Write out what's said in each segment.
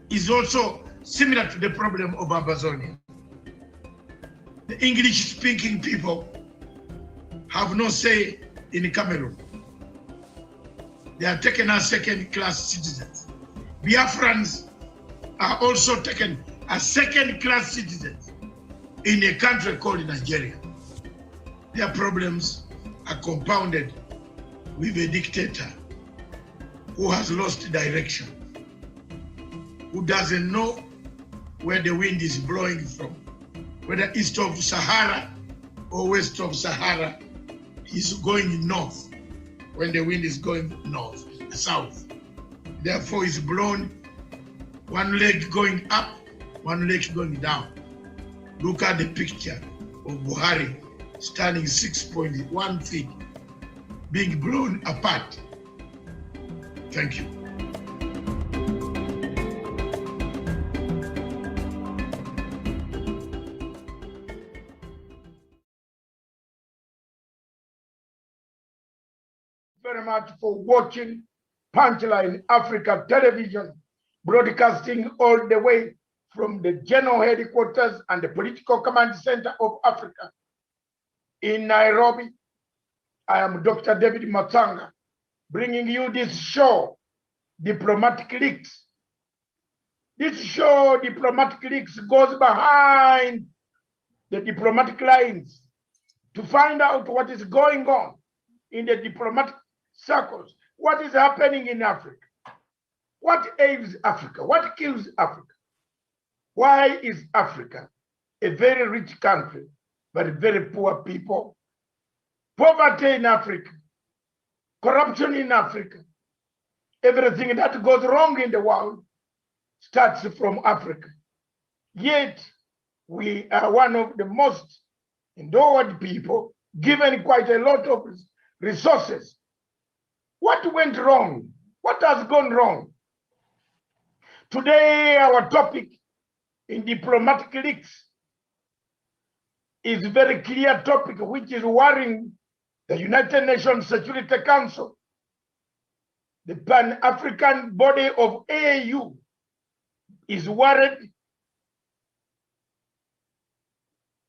is also similar to the problem of Amazonia. The English-speaking people have no say in Cameroon. They are taken as second-class citizens. Biafrans are also taken as second-class citizens in a country called Nigeria. Their problems are compounded with a dictator who has lost direction, who doesn't know where the wind is blowing from, whether east of Sahara or west of Sahara. He's going north when the wind is going north, south. Therefore, it's blown one leg going up, one leg going down. Look at the picture of Buhari standing 6.1 feet, being blown apart. Thank you. Very much for watching Punchline Africa Television, broadcasting all the way from the General Headquarters and the Political Command Center of Africa in Nairobi. I am Dr. David Matanga, bringing you this show, Diplomatic Leaks. This show, Diplomatic Leaks, goes behind the diplomatic lines to find out what is going on in the diplomatic circles, what is happening in Africa, what ails Africa, what kills Africa. Why is Africa a very rich country, but very poor people? Poverty in Africa, corruption in Africa, everything that goes wrong in the world starts from Africa. Yet, we are one of the most endowed people, given quite a lot of resources. What went wrong? What has gone wrong? Today, our topic in Diplomatic Leaks is a very clear topic which is worrying the United Nations Security Council. The Pan-African body of AU is worried.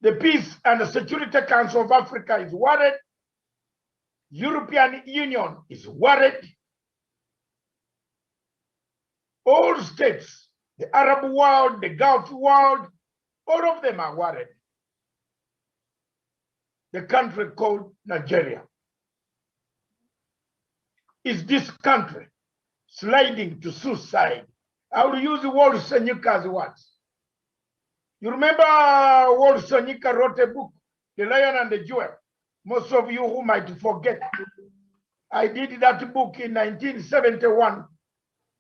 The Peace and the Security Council of Africa is worried. European Union is worried. All states, the Arab world, the Gulf world, all of them are worried. The country called Nigeria. Is this country sliding to suicide? I will use Walt Senyuka's words. You remember Walt Senyuka wrote a book, The Lion and the Jewel. Most of you who might forget, I did that book in 1971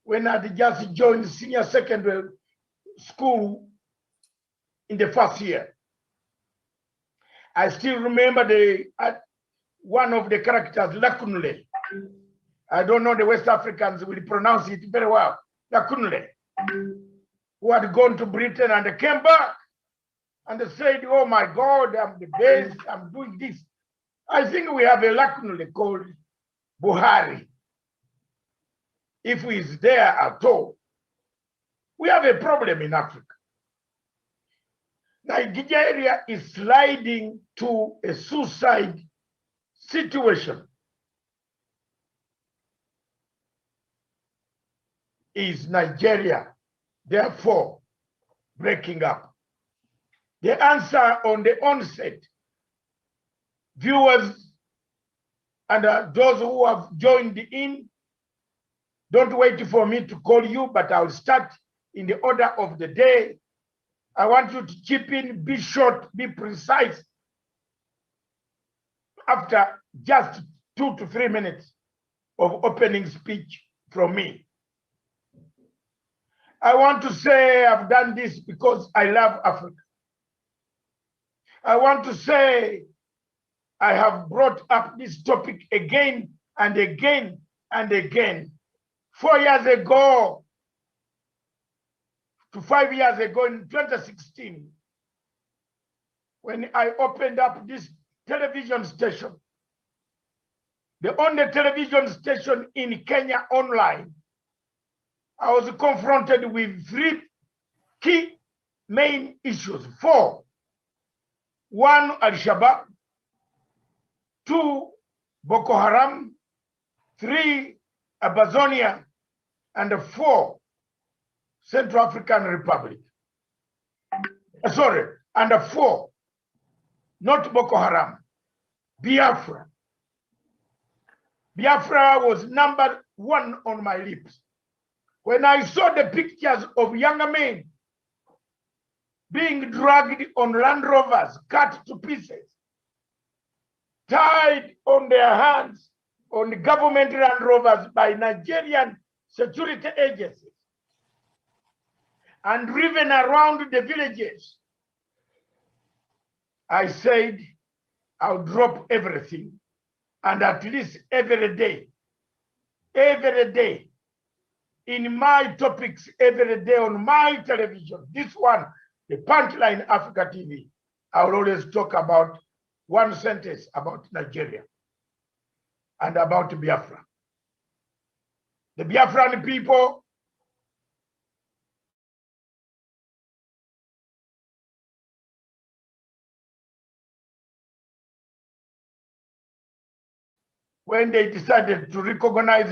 when I had just joined senior secondary school in the first year. I still remember one of the characters, Lakunle. I don't know, the West Africans will pronounce it very well. Lakunle, who had gone to Britain and came back and said, oh my God, I'm the best, I'm doing this. I think we have a Lakunle called Buhari. If he is there at all, we have a problem in Africa. Nigeria is sliding to a suicide situation. Is Nigeria, therefore, breaking up? The answer on the onset, viewers and those who have joined in, don't wait for me to call you, but I'll start in the order of the day. I want you to chip in, be short, be precise. After just 2 to 3 minutes of opening speech from me. I want to say I've done this because I love Africa. I want to say I have brought up this topic again and again and again. 4 years ago to 5 years ago in 2016, when I opened up this television station, the only television station in Kenya online, I was confronted with 3 key main issues. 4. 1, Al-Shabaab. 2, Boko Haram. 3, Amazonia. And 4, Central African Republic. Sorry, and 4, not Boko Haram, Biafra. Biafra was number 1 on my lips. When I saw the pictures of younger men being dragged on Land Rovers, cut to pieces, tied on their hands on the government Land Rovers by Nigerian security agencies, and driven around the villages, I said, I'll drop everything, and at least every day, in my topics, every day on my television, this one, the Punchline Africa TV, I will always talk about 1 sentence about Nigeria and about Biafra. The Biafran people, when they decided to recognize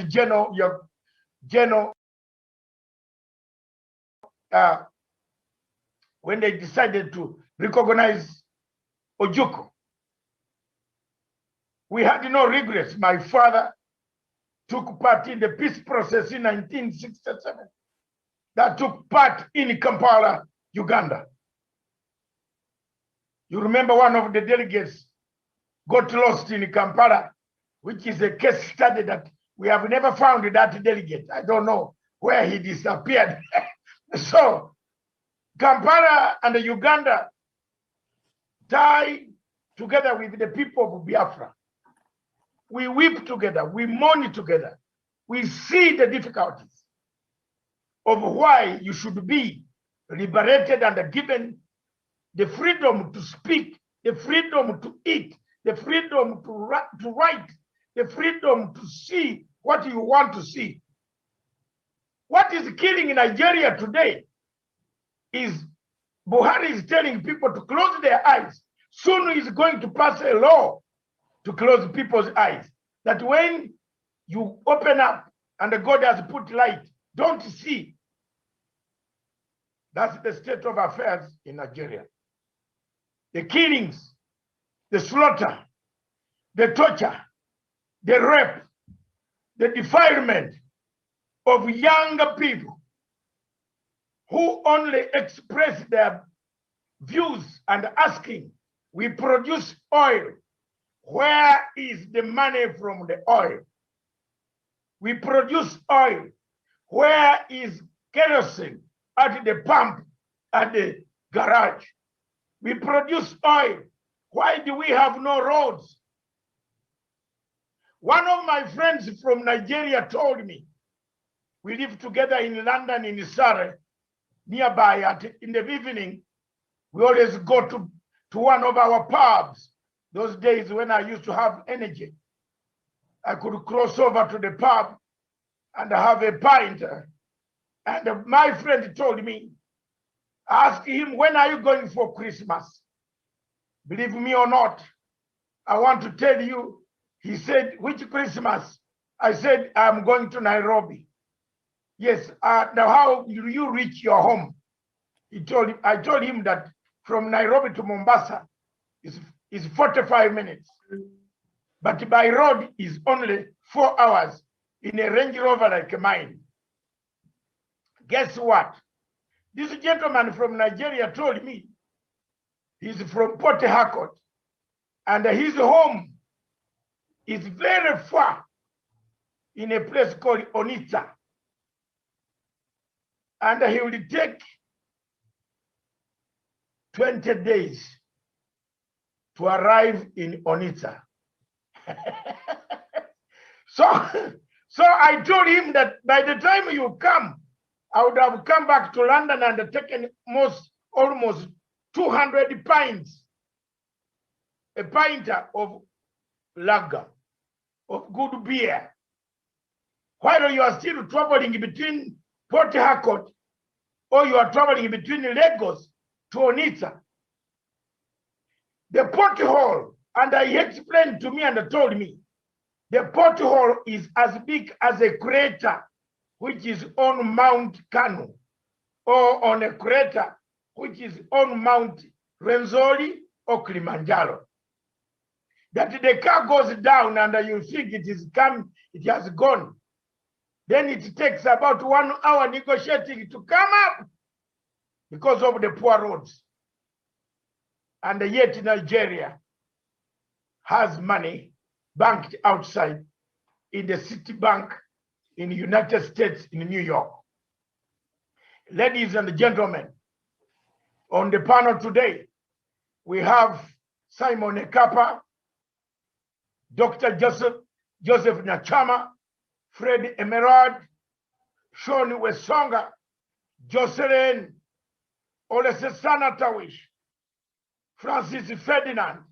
when they decided to recognize Ojukwu, we had no regrets. My father took part in the peace process in 1967 that took part in Kampala, Uganda. You remember one of the delegates got lost in Kampala, which is a case study that we have never found that delegate. I don't know where he disappeared. So Kampala and Uganda tied together with the people of Biafra. We weep together, we mourn together. We see the difficulties of why you should be liberated and given the freedom to speak, the freedom to eat, the freedom to write, the freedom to see what you want to see. What is killing Nigeria today is Buhari is telling people to close their eyes. Soon he's going to pass a law to close people's eyes. That when you open up and God has put light, don't see. That's the state of affairs in Nigeria. The killings, the slaughter, the torture, the rape, the defilement of younger people who only express their views and asking, we produce oil. Where is the money from the oil? We produce oil. Where is kerosene at the pump, at the garage? We produce oil. Why do we have no roads? One of my friends from Nigeria told me, we live together in London, in Surrey, nearby. In the evening, we always go to one of our pubs. Those days when I used to have energy, I could cross over to the pub and have a pint. And my friend told me, ask him, when are you going for Christmas? Believe me or not, I want to tell you, he said, which Christmas? I said, I'm going to Nairobi. Yes, now how will you reach your home? I told him that from Nairobi to Mombasa is 45 minutes. But by road is only 4 hours in a Range Rover like mine. Guess what? This gentleman from Nigeria told me he's from Port Harcourt and his home is very far in a place called Onitsha. And he will take 20 days to arrive in Onitsha. So I told him that by the time you come, I would have come back to London and taken almost 200 pints, a pint of lager, of good beer, while you are still traveling between Port Harcourt, or you are traveling between Lagos to Onitsha, the pothole, and he explained to me and told me, the pothole is as big as a crater which is on Mount Kanu, or on a crater which is on Mount Renzori or Kilimanjaro. That the car goes down and you think it has gone. Then it takes about 1 hour negotiating to come up because of the poor roads. And yet Nigeria has money banked outside in the City Bank in the United States in New York. Ladies and gentlemen, on the panel today, we have Simon Ekapa, Dr. Joseph Nyachama, Fred Emerald, Sean Wesonga, Jocelyn Olesesana Tawish, Francis Ferdinand,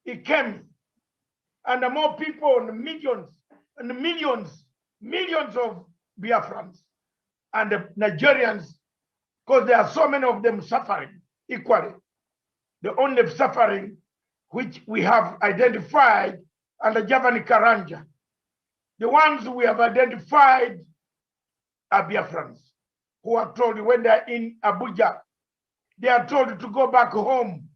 Ikemi, and more people, and millions of Biafrans and the Nigerians, because there are so many of them suffering equally. The only suffering which we have identified under Javani Karanja, the ones we have identified are Biafrans, who are told when they're in Abuja, they are told to go back home.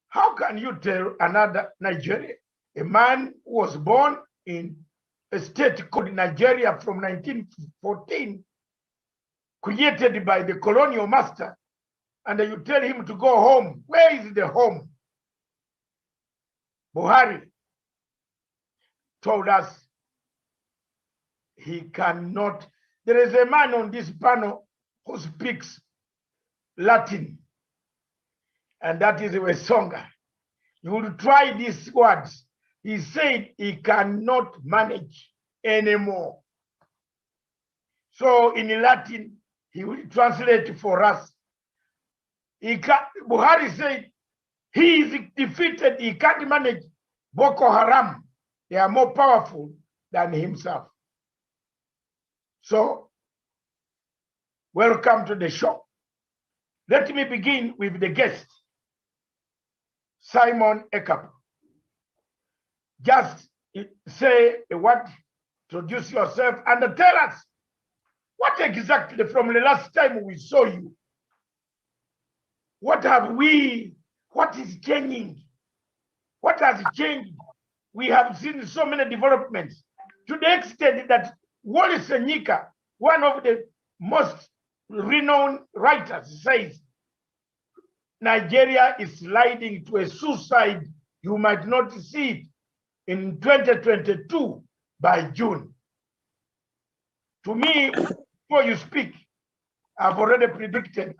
How can you tell another Nigeria, a man who was born in a state called Nigeria from 1914, created by the colonial master, and you tell him to go home? Where is the home? Buhari told us he cannot. There is a man on this panel who speaks Latin, and that is Wesonga. You will try these words. He said he cannot manage anymore. So in Latin, he will translate for us. Buhari said he is defeated. He can't manage Boko Haram. They are more powerful than himself. So, welcome to the show. Let me begin with the guest, Simon Ekapa. Just say a word, introduce yourself, and tell us what exactly from the last time we saw you. What is changing? What has changed? We have seen so many developments to the extent that Wole Soyinka, one of the most renowned writers, says Nigeria is sliding to a suicide. You might not see it in 2022 by June. To me, before you speak, I've already predicted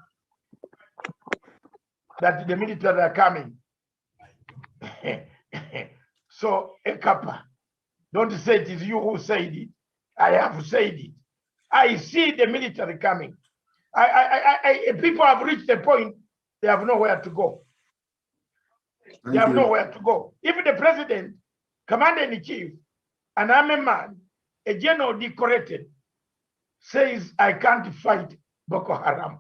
that the military are coming. So, Ekapa, don't say it is you who said it. I have said it. I see the military coming. People have reached a point, they have nowhere to go. They have nowhere to go. If the president, commander-in-chief, an army man, a general decorated, says, I can't fight Boko Haram,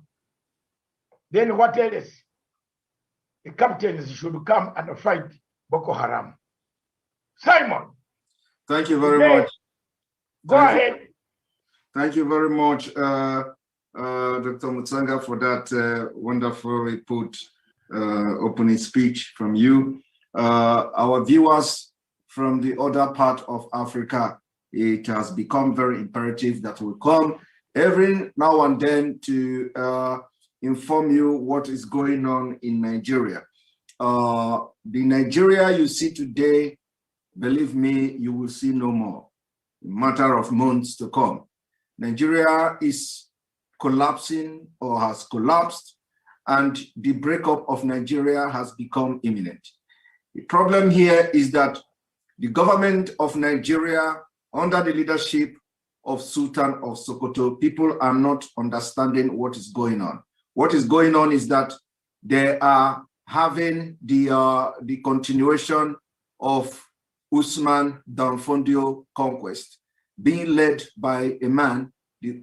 then what else? The captains should come and fight Boko Haram. Simon. Thank you very much. Go ahead. Thank you very much, Dr. Mutsanga, for that wonderfully put opening speech from you. Our viewers from the other part of Africa, it has become very imperative that we come every now and then to inform you what is going on in Nigeria. The Nigeria you see today, believe me, you will see no more. A matter of months to come. Nigeria is collapsing or has collapsed, and the breakup of Nigeria has become imminent. The problem here is that the government of Nigeria, under the leadership of Sultan of Sokoto, people are not understanding what is going on. What is going on is that they are having the continuation of Usman Danfodio conquest, being led by a man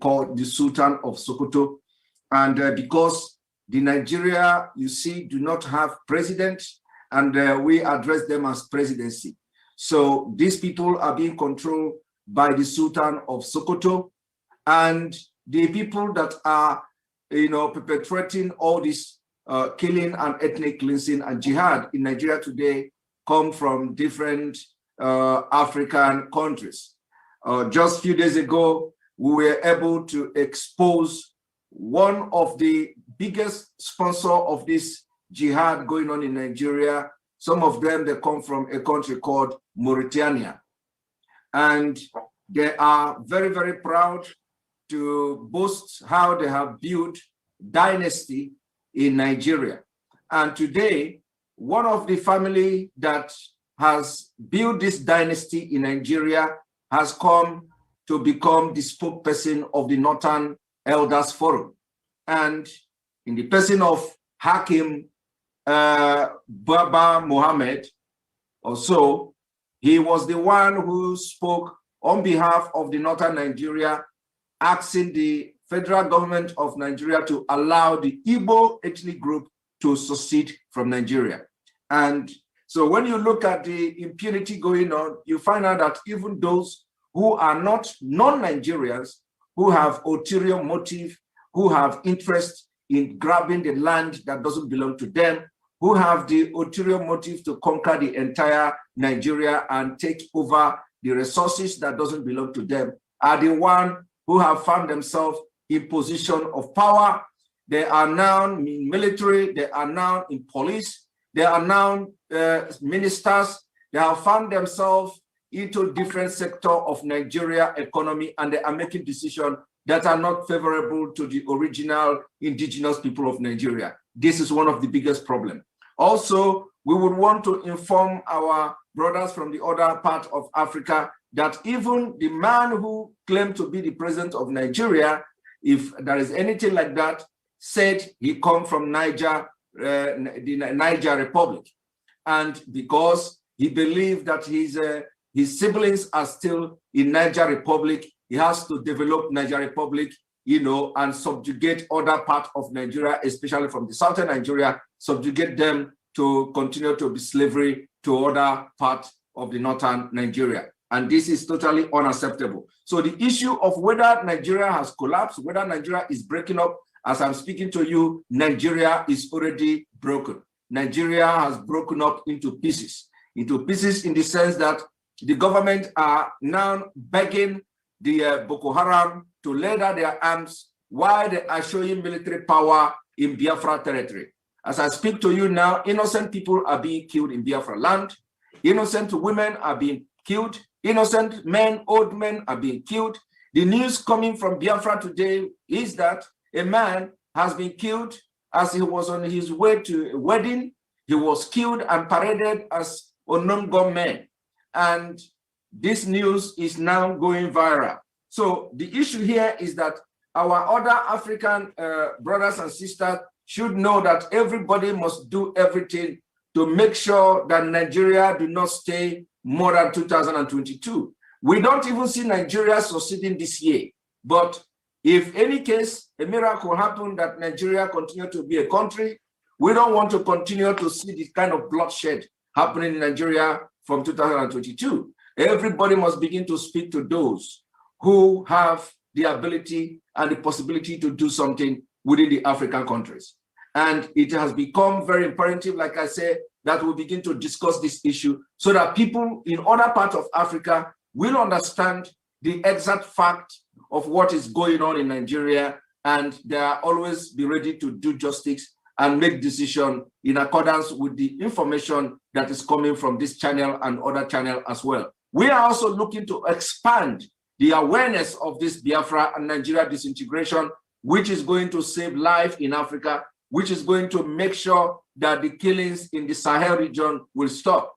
called the Sultan of Sokoto. And because the Nigeria, you see, do not have president, and we address them as presidency. So these people are being controlled by the Sultan of Sokoto, and the people that are, perpetrating all this killing and ethnic cleansing and jihad in Nigeria today come from different African countries. Just a few days ago, we were able to expose one of the biggest sponsors of this jihad going on in Nigeria. Some of them, they come from a country called Mauritania. And they are very, very proud to boast how they have built dynasty in Nigeria. And today, one of the family that has built this dynasty in Nigeria has come to become the spokesperson of the Northern Elders Forum. And in the person of Hakim Baba Mohammed, also, he was the one who spoke on behalf of the Northern Nigeria, asking the federal government of Nigeria to allow the Igbo ethnic group to secede from Nigeria. And so when you look at the impunity going on, you find out that even those who are not non-Nigerians, who have ulterior motive, who have interest in grabbing the land that doesn't belong to them, who have the ulterior motive to conquer the entire Nigeria and take over the resources that doesn't belong to them, are the one who have found themselves in position of power. They are now in military, they are now in police, they are now ministers. They have found themselves into different sector of Nigeria economy, and they are making decisions that are not favorable to the original indigenous people of Nigeria. This is one of the biggest problems. Also, we would want to inform our brothers from the other part of Africa that even the man who claimed to be the president of Nigeria, if there is anything like that, said he come from Niger, the Niger Republic. And because he believed that his siblings are still in Niger Republic, he has to develop Niger Republic, and subjugate other parts of Nigeria, especially from the southern Nigeria, subjugate them to continue to be slavery to other parts of the northern Nigeria. And this is totally unacceptable. So the issue of whether Nigeria has collapsed, whether Nigeria is breaking up, as I'm speaking to you, Nigeria is already broken. Nigeria has broken up into pieces in the sense that the government are now begging the Boko Haram to lay down their arms while they are showing military power in Biafra territory. As I speak to you now, innocent people are being killed in Biafra land. Innocent women are being killed. Innocent men, old men are being killed. The news coming from Biafra today is that a man has been killed as he was on his way to a wedding. He was killed and paraded as unknown gunmen. And this news is now going viral. So the issue here is that our other African brothers and sisters should know that everybody must do everything to make sure that Nigeria do not stay more than 2022. We don't even see Nigeria succeeding this year. But if any case, a miracle happened that Nigeria continue to be a country, we don't want to continue to see this kind of bloodshed happening in Nigeria from 2022. Everybody must begin to speak to those who have the ability and the possibility to do something within the African countries. And it has become very imperative, like I said, that we begin to discuss this issue so that people in other parts of Africa will understand the exact fact of what is going on in Nigeria, and they are always be ready to do justice and make decisions in accordance with the information that is coming from this channel and other channel as well. We are also looking to expand the awareness of this Biafra and Nigeria disintegration, which is going to save life in Africa, which is going to make sure that the killings in the Sahel region will stop.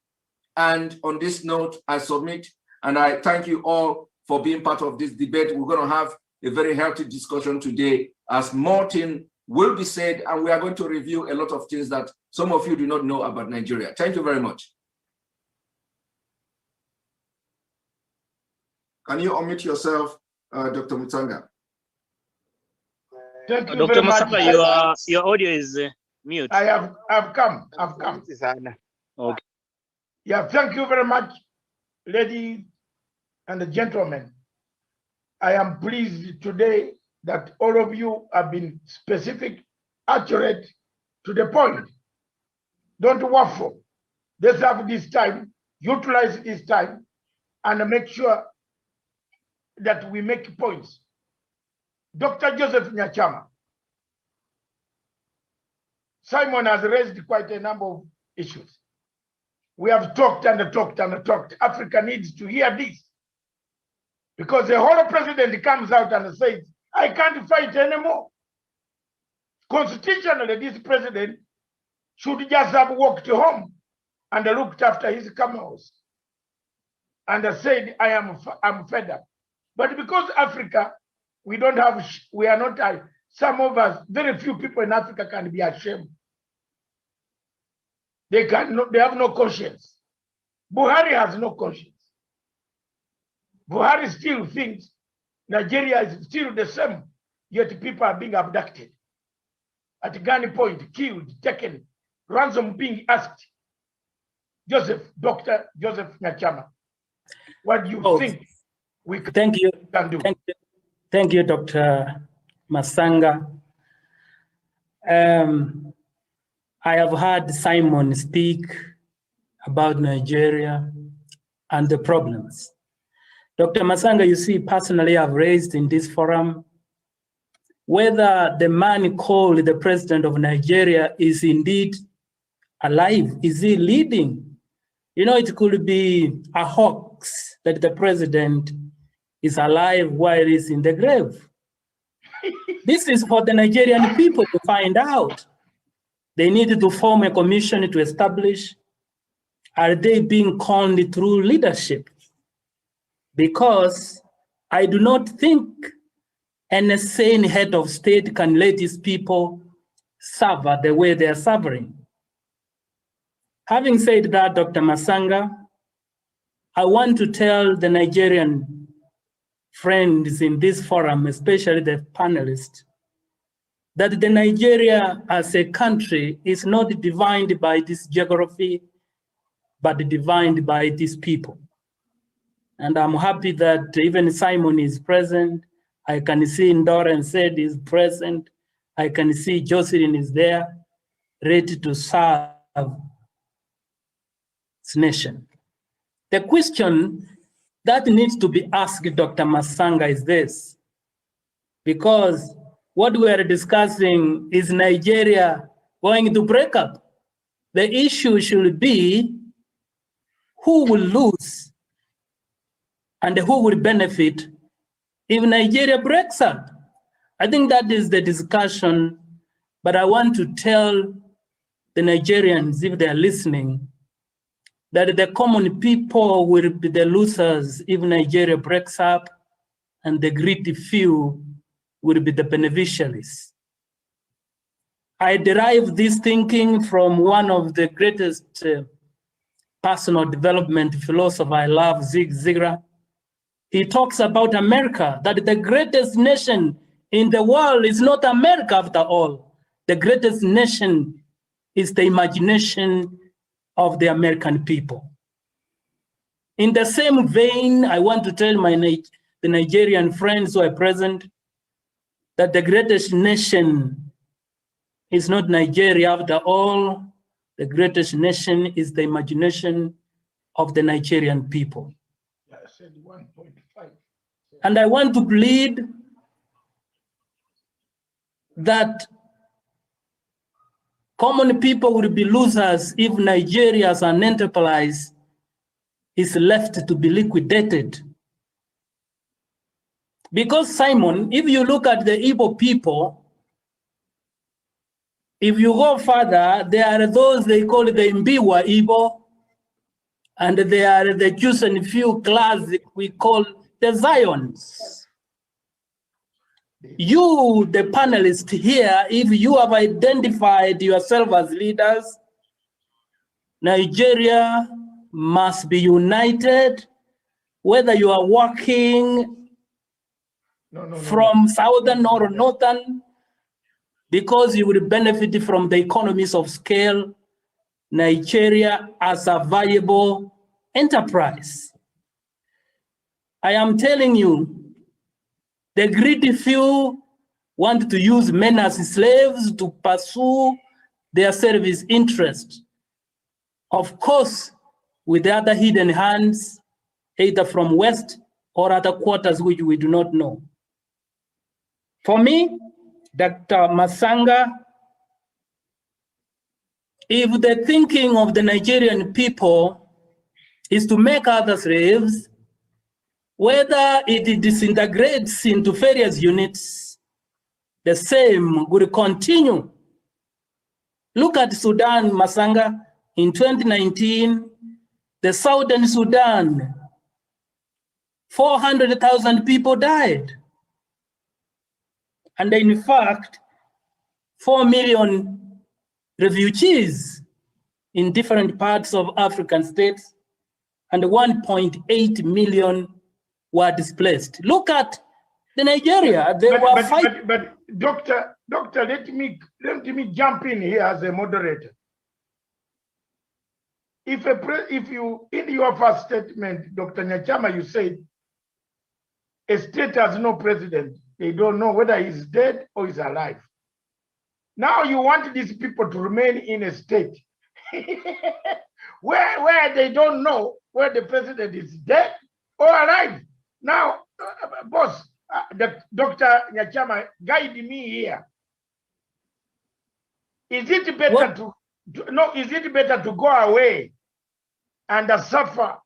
And on this note, I submit, and I thank you all for being part of this debate. We're going to have a very healthy discussion today, as more things will be said, and we are going to review a lot of things that some of you do not know about Nigeria. Thank you very much. Can you unmute yourself, Dr. Mutsanga? Thank you Dr. very much. Masanga, your audio is mute. I've come. Okay. Yeah, thank you very much, ladies and gentlemen. I am pleased today that all of you have been specific, accurate, to the point. Don't waffle. Let's have this time, utilize this time, and make sure that we make points. Dr. Joseph Nyachama, Simon has raised quite a number of issues. We have talked and talked and talked. Africa needs to hear this. Because the whole president comes out and says, I can't fight anymore. Constitutionally, this president should just have walked home and looked after his camels and said, I'm fed up. But because Africa, we are not, some of us, very few people in Africa can be ashamed. They have no conscience. Buhari has no conscience. Buhari still thinks Nigeria is still the same, yet people are being abducted. At gunpoint, killed, taken, ransom being asked. Dr. Joseph Nyachama, what do you think we can do? Thank you, Dr. Masanga. I have heard Simon speak about Nigeria and the problems. Dr. Masanga, you see, personally, I've raised in this forum whether the man called the president of Nigeria is indeed alive. Is he leading? You know, it could be a hoax that the president is alive while he's in the grave. This is for the Nigerian people to find out. They needed to form a commission to establish, are they being conned through leadership? Because I do not think an insane head of state can let his people suffer the way they are suffering. Having said that, Dr. Masanga, I want to tell the Nigerian friends in this forum, especially the panelists, that the Nigeria as a country is not defined by this geography, but defined by these people. And I'm happy that even Simon is present. I can see Ndoran said is present. I can see Jocelyn is there, ready to serve this nation. The question that needs to be asked, Dr. Masanga, is this, because what we are discussing is Nigeria going to break up. The issue should be who will lose and who will benefit if Nigeria breaks up. I think that is the discussion, but I want to tell the Nigerians, if they are listening, that the common people will be the losers if Nigeria breaks up, and the greedy few will be the beneficiaries. I derive this thinking from one of the greatest personal development philosopher I love, Zig Ziglar. He talks about America, that the greatest nation in the world is not America after all. The greatest nation is the imagination of the American people. In the same vein, I want to tell the Nigerian friends who are present that the greatest nation is not Nigeria after all. The greatest nation is the imagination of the Nigerian people. Yeah, I said 1.5. And I want to plead that common people will be losers if Nigeria as an enterprise is left to be liquidated. Because Simon, if you look at the Igbo people, if you go further, there are those they call the Mbiwa Igbo, and there are the Jews and few class we call the Zions. You, the panelists here, if you have identified yourself as leaders, Nigeria must be united, whether you are working from southern or northern, because you will benefit from the economies of scale, Nigeria as a viable enterprise. I am telling you, the greedy few want to use men as slaves to pursue their service interest. Of course, with the other hidden hands, either from West or other quarters which we do not know. For me, Dr. Masanga, if the thinking of the Nigerian people is to make others slaves, whether it disintegrates into various units, the same will continue. Look at Sudan, Masanga, in 2019, the Southern Sudan, 400,000 people died. And in fact, 4 million refugees in different parts of African states, and 1.8 million were displaced. Look at the Nigeria, But doctor, let me jump in here as a moderator. If you, in your first statement, Dr. Nyachama, you said a state has no president. They don't know whether he's dead or he's alive. Now you want these people to remain in a state where they don't know whether the president is dead or alive. Now, boss, Dr. Nyachama, guide me here. Is it better is it better to go away and suffer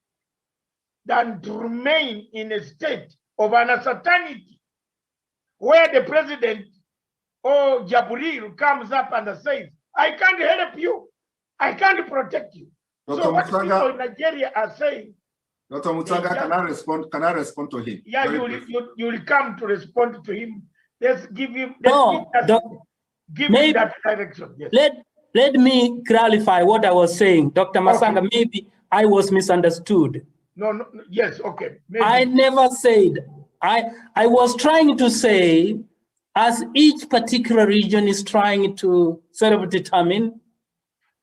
than to remain in a state of uncertainty where the president or Jaburil comes up and says, I can't help you, I can't protect you. Dr. So what Mutsanga, people in Nigeria are saying, Dr. Mutsanga, can I respond to him? yeah, you will come to respond to him. Let's give him, give him that direction. Yes. Let me clarify what I was saying. Dr. Masanga, okay. Maybe I was misunderstood. No, yes, okay. Maybe. I never said, I was trying to say, as each particular region is trying to self-determine.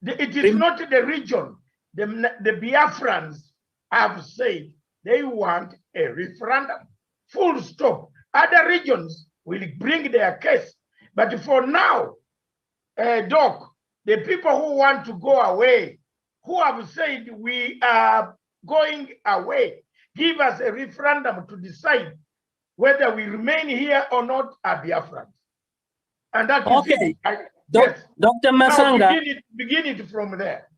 It is not the region. The Biafrans have said they want a referendum, full stop. Other regions will bring their case. But for now, Doc, the people who want to go away, who have said we are going away, give us a referendum to decide whether we remain here or not, are Biafrans. And that is okay. Yes. Dr. Masanga. Now begin it from there.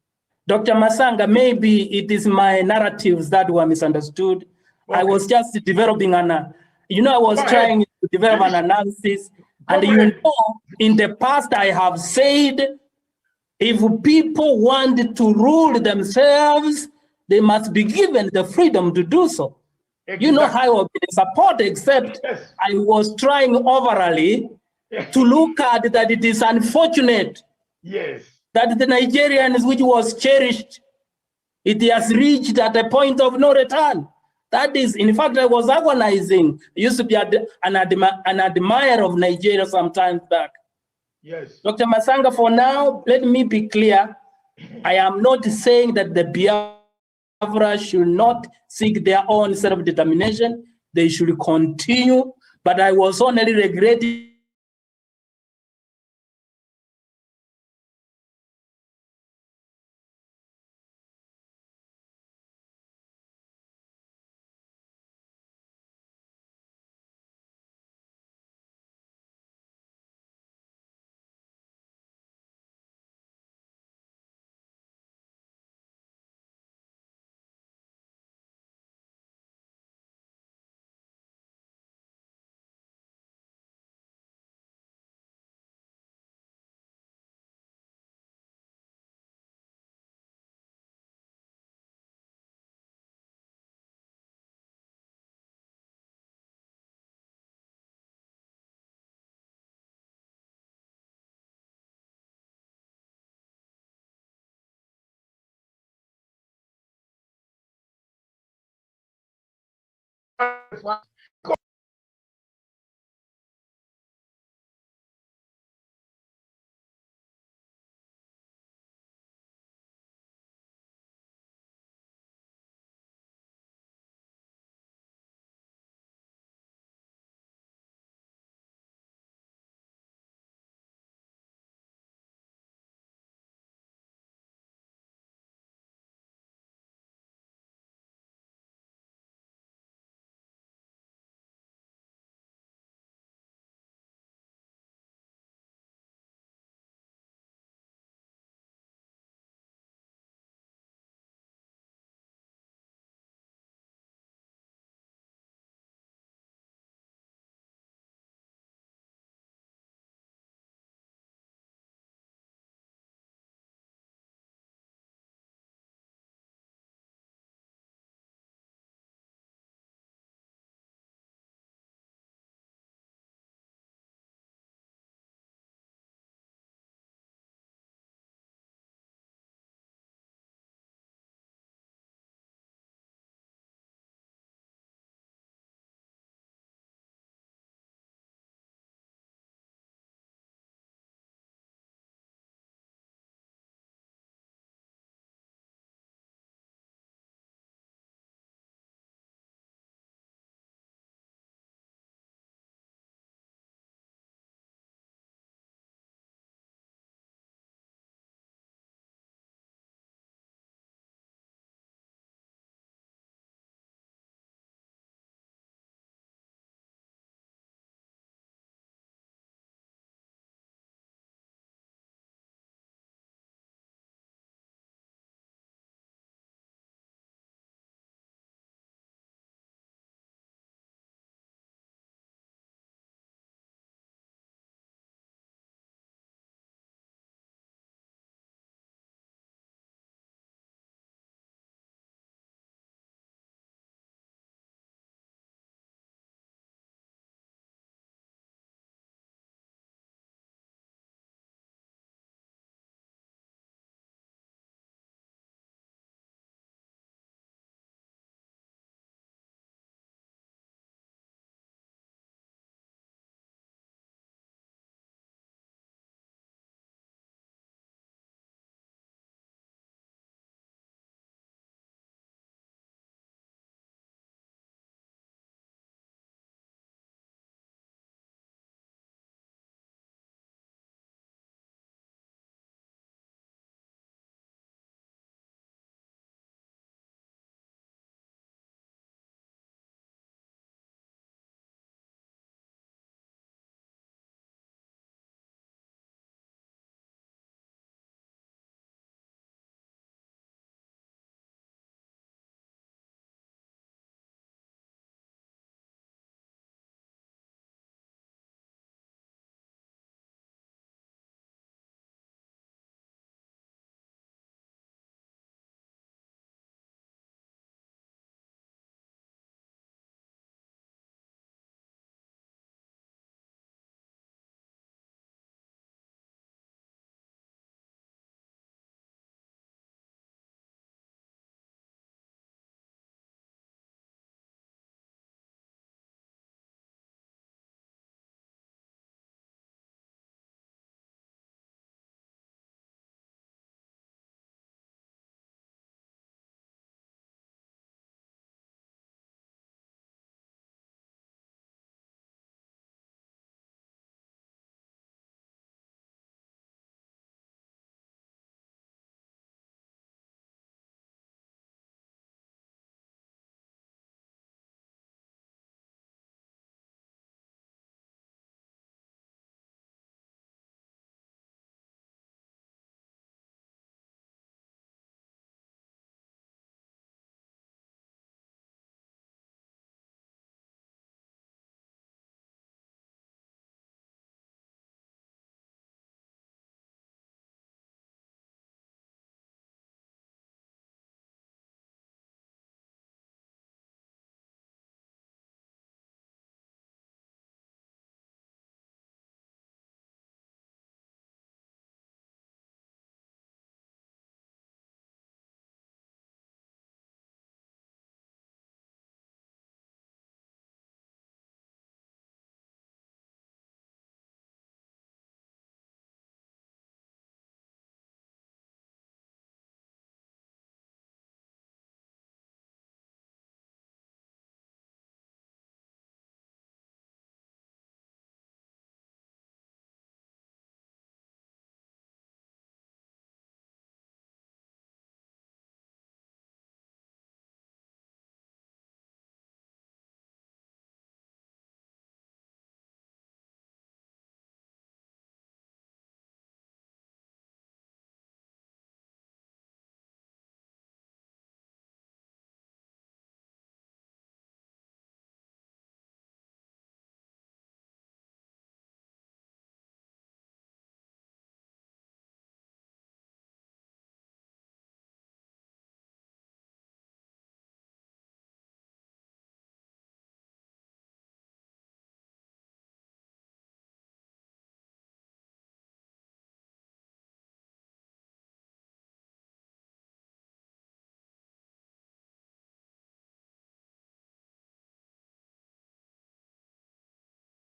Dr. Masanga, maybe it is my narratives that were misunderstood. Okay. I was just developing I was trying to develop an analysis. And in the past, I have said, if people want to rule themselves, they must be given the freedom to do so. Exactly. You know how I've been support, except yes. I was trying overally to look at that it is unfortunate yes. that the Nigerians, which was cherished, it has reached at a point of no return. That is, in fact, I was agonizing. I used to be an admirer of Nigeria some time back. Yes. Dr. Masanga, for now, let me be clear. I am not saying that the Biafra should not seek their own self-determination. They should continue, but I was only regretting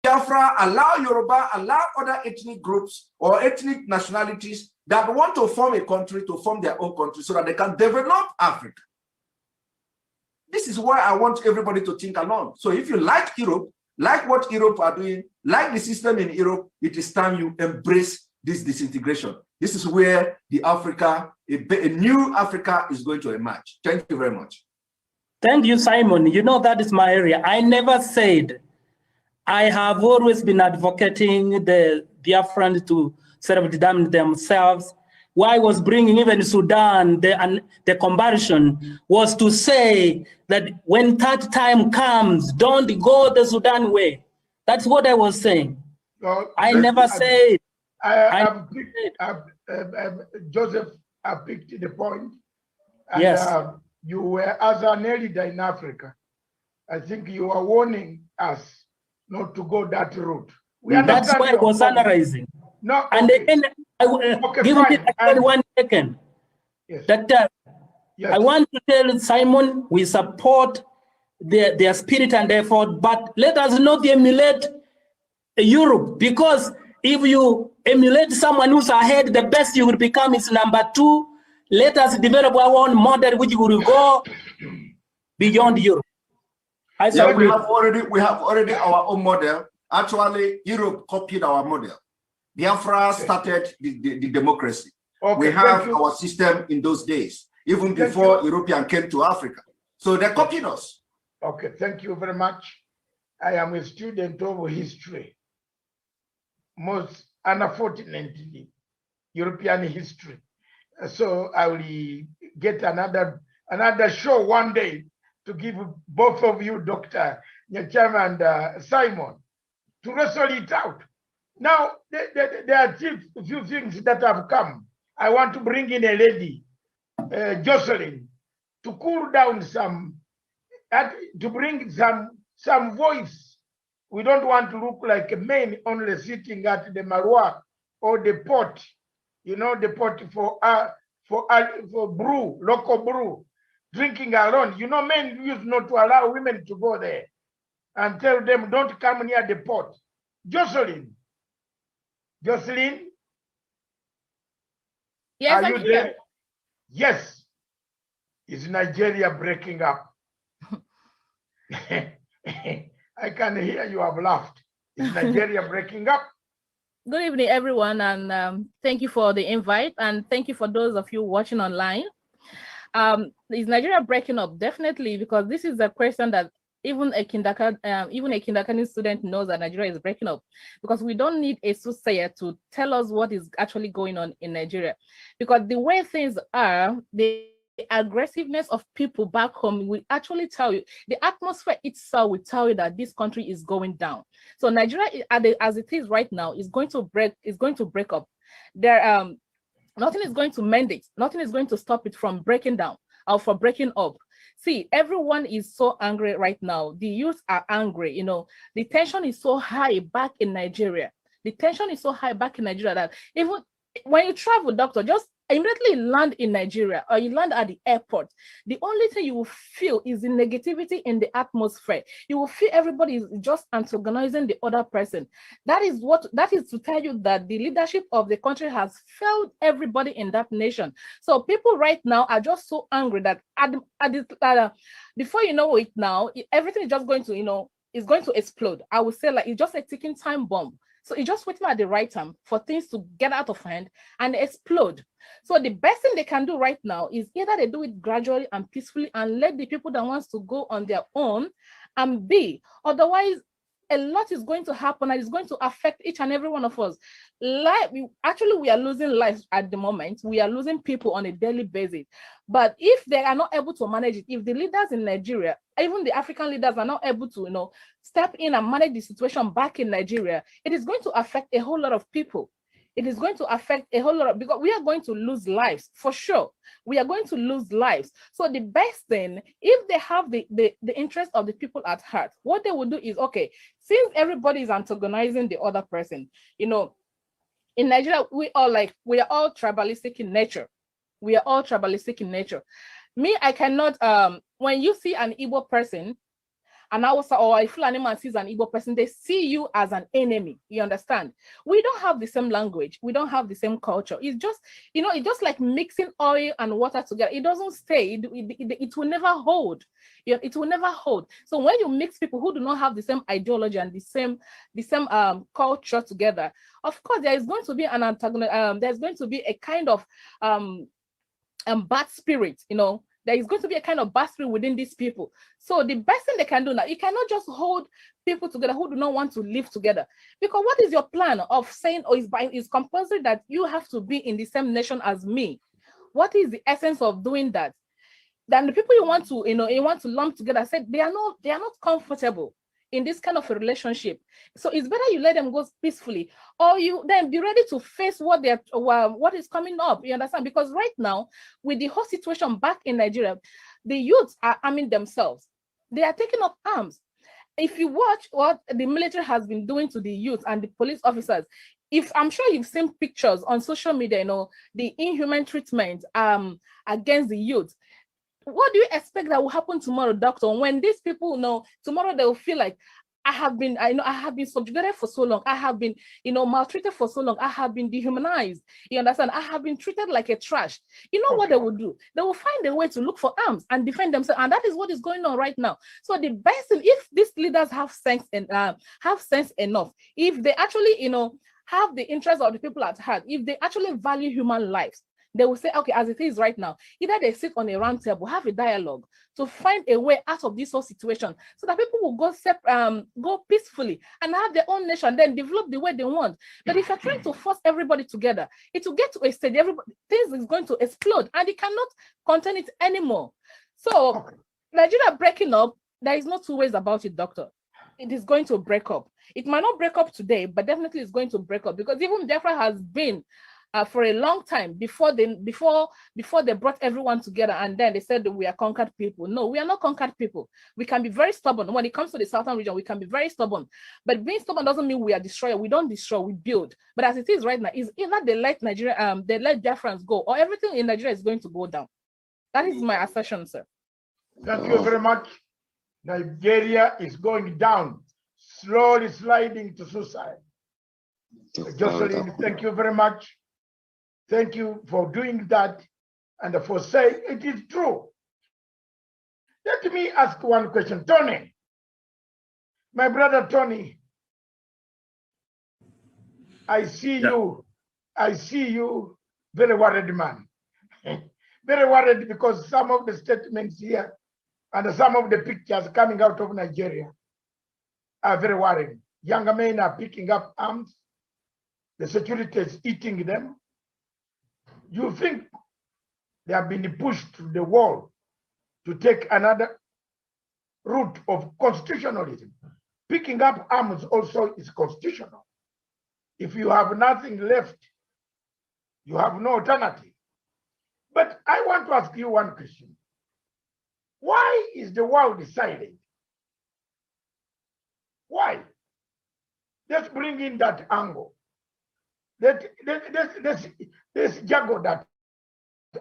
Biafra, allow Yoruba, allow other ethnic groups or ethnic nationalities that want to form a country to form their own country so that they can develop Africa. This is why I want everybody to think along. So if you like Europe, like what Europe are doing, like the system in Europe, it is time you embrace this disintegration. This is where the Africa, a new Africa is going to emerge. Thank you very much. Thank you, Simon. You know, that is my area. I never said, I have always been advocating the Biafrans to self-determine themselves. Why I was bringing even Sudan, the conversion was to say that when that time comes, don't go the Sudan way. That's what I was saying. No, I never said. Joseph, I picked the point. And, yes. You were, as an elder in Africa, I think you are warning us not to go that route. That's why I was analyzing. No, and okay. again, give me actually 1 second. Yes. That yes. I want to tell Simon, we support their spirit and effort, but let us not emulate Europe, because if you emulate someone who's ahead, the best you will become is number 2. Let us develop our own model, which will go beyond Europe. We have already our own model. Actually, Europe copied our model. Biafra started the democracy. Okay, we have our system in those days, even before Europeans came to Africa. So they copied us. Okay, thank you very much. I am a student of history, most unfortunately, European history. So I will get another show one day to give both of you, Dr. Nyachama and Simon, to wrestle it out. Now, there are a few things that have come. I want to bring in a lady, Jocelyn, to cool down to bring some voice. We don't want to look like men only sitting at the marwa or the pot, you know, the pot for brew, local brew, drinking alone. You know, men used not to allow women to go there and tell them, don't come near the pot. Jocelyn. Jocelyn? Yes, are you there? Yes. Is Nigeria breaking up? I can hear you have laughed. Is Nigeria breaking up? Good evening, everyone, and thank you for the invite, and thank you for those of you watching online. Is Nigeria breaking up? Definitely, because this is a question that even a kindergarten student knows that Nigeria is breaking up, because we don't need a soothsayer to tell us what is actually going on in Nigeria, because the way things are, the aggressiveness of people back home will actually tell you, the atmosphere itself will tell you that this country is going down. So Nigeria, as it is right now, is going to break up. There, nothing is going to mend it. Nothing is going to stop it from breaking down or from breaking up. See, everyone is so angry right now. The youth are angry. You know, the tension is so high back in Nigeria. The tension is so high back in Nigeria that even when you travel, doctor, just immediately land in Nigeria or you land at the airport, the only thing you will feel is the negativity in the atmosphere. You will feel everybody is just antagonizing the other person. That is to tell you that the leadership of the country has failed everybody in that nation. So people right now are just so angry that before you know it now, everything is just going to, is going to explode. I would say, like, it's just a ticking time bomb. So it's just waiting at the right time for things to get out of hand and explode. So the best thing they can do right now is either they do it gradually and peacefully and let the people that wants to go on their own and be. Otherwise, a lot is going to happen and it's going to affect each and every one of us. We are losing lives at the moment. We are losing people on a daily basis. But if they are not able to manage it, if the leaders in Nigeria, even the African leaders are not able to, step in and manage the situation back in Nigeria, it is going to affect a whole lot of people. It is going to affect a whole lot because we are going to lose lives for sure. We are going to lose lives. So the best thing, if they have the interest of the people at heart, what they will do is, okay, since everybody is antagonizing the other person, in Nigeria, we are all tribalistic in nature. We are all tribalistic in nature. Me, I cannot, when you see an Igbo person, an Hausa or a Fulani man sees an Igbo person, they see you as an enemy. You understand? We don't have the same language. We don't have the same culture. It's just, you know, it's just like mixing oil and water together. It doesn't stay. It will never hold. You know, it will never hold. So when you mix people who do not have the same ideology and the same culture together, of course, there is going to be an antagonism. There's going to be a kind of bad spirit, you know. There is going to be a kind of bad spirit within these people. So the best thing they can do now, you cannot just hold people together who do not want to live together. Because what is your plan of saying, oh, it's compulsory that you have to be in the same nation as me? What is the essence of doing that? Then the people you want to lump together said they are not comfortable in this kind of a relationship. So it's better you let them go peacefully, or you then be ready to face what is coming up. You understand? Because right now, with the whole situation back in Nigeria, the youths are arming themselves. They are taking up arms. If you watch what the military has been doing to the youth and the police officers, I'm sure you've seen pictures on social media, you know, the inhuman treatment against the youth. What do you expect that will happen tomorrow, doctor? When these people know tomorrow, they will feel like I have been subjugated for so long. I have been, maltreated for so long. I have been dehumanized. You understand? I have been treated like a trash. You know what they will do? They will find a way to look for arms and defend themselves. And that is what is going on right now. So the best thing, if these leaders have sense enough, if they actually, have the interest of the people at heart, if they actually value human lives, they will say, okay, as it is right now, either they sit on a round table, have a dialogue to find a way out of this whole situation so that people will go peacefully and have their own nation, then develop the way they want. But if you're trying to force everybody together, it will get to a stage, things is going to explode and it cannot contain it anymore. So Nigeria breaking up, there is no two ways about it, doctor. It is going to break up. It might not break up today, but definitely it's going to break up because even Biafra has been for a long time before they brought everyone together and then they said that we are conquered people. No, we are not conquered people. We can be very stubborn. When it comes to the southern region, we can be very stubborn. But being stubborn doesn't mean we are destroyer. We don't destroy, we build. But as it is right now, is either they let Nigeria, they let Biafrans go, or everything in Nigeria is going to go down. That is my assertion, sir. Thank you very much. Nigeria is going down, slowly sliding to suicide. Jocelyn, thank you very much. Thank you for doing that and for saying it is true. Let me ask one question. Tony, my brother Tony, I see you very worried, man. Very worried because some of the statements here and some of the pictures coming out of Nigeria are very worrying. Younger men are picking up arms. The security is eating them. You think they have been pushed to the wall to take another route of constitutionalism. Picking up arms also is constitutional. If you have nothing left, you have no alternative. But I want to ask you one question. Why is the world silent? Why? Let's bring in that angle. Let's juggle that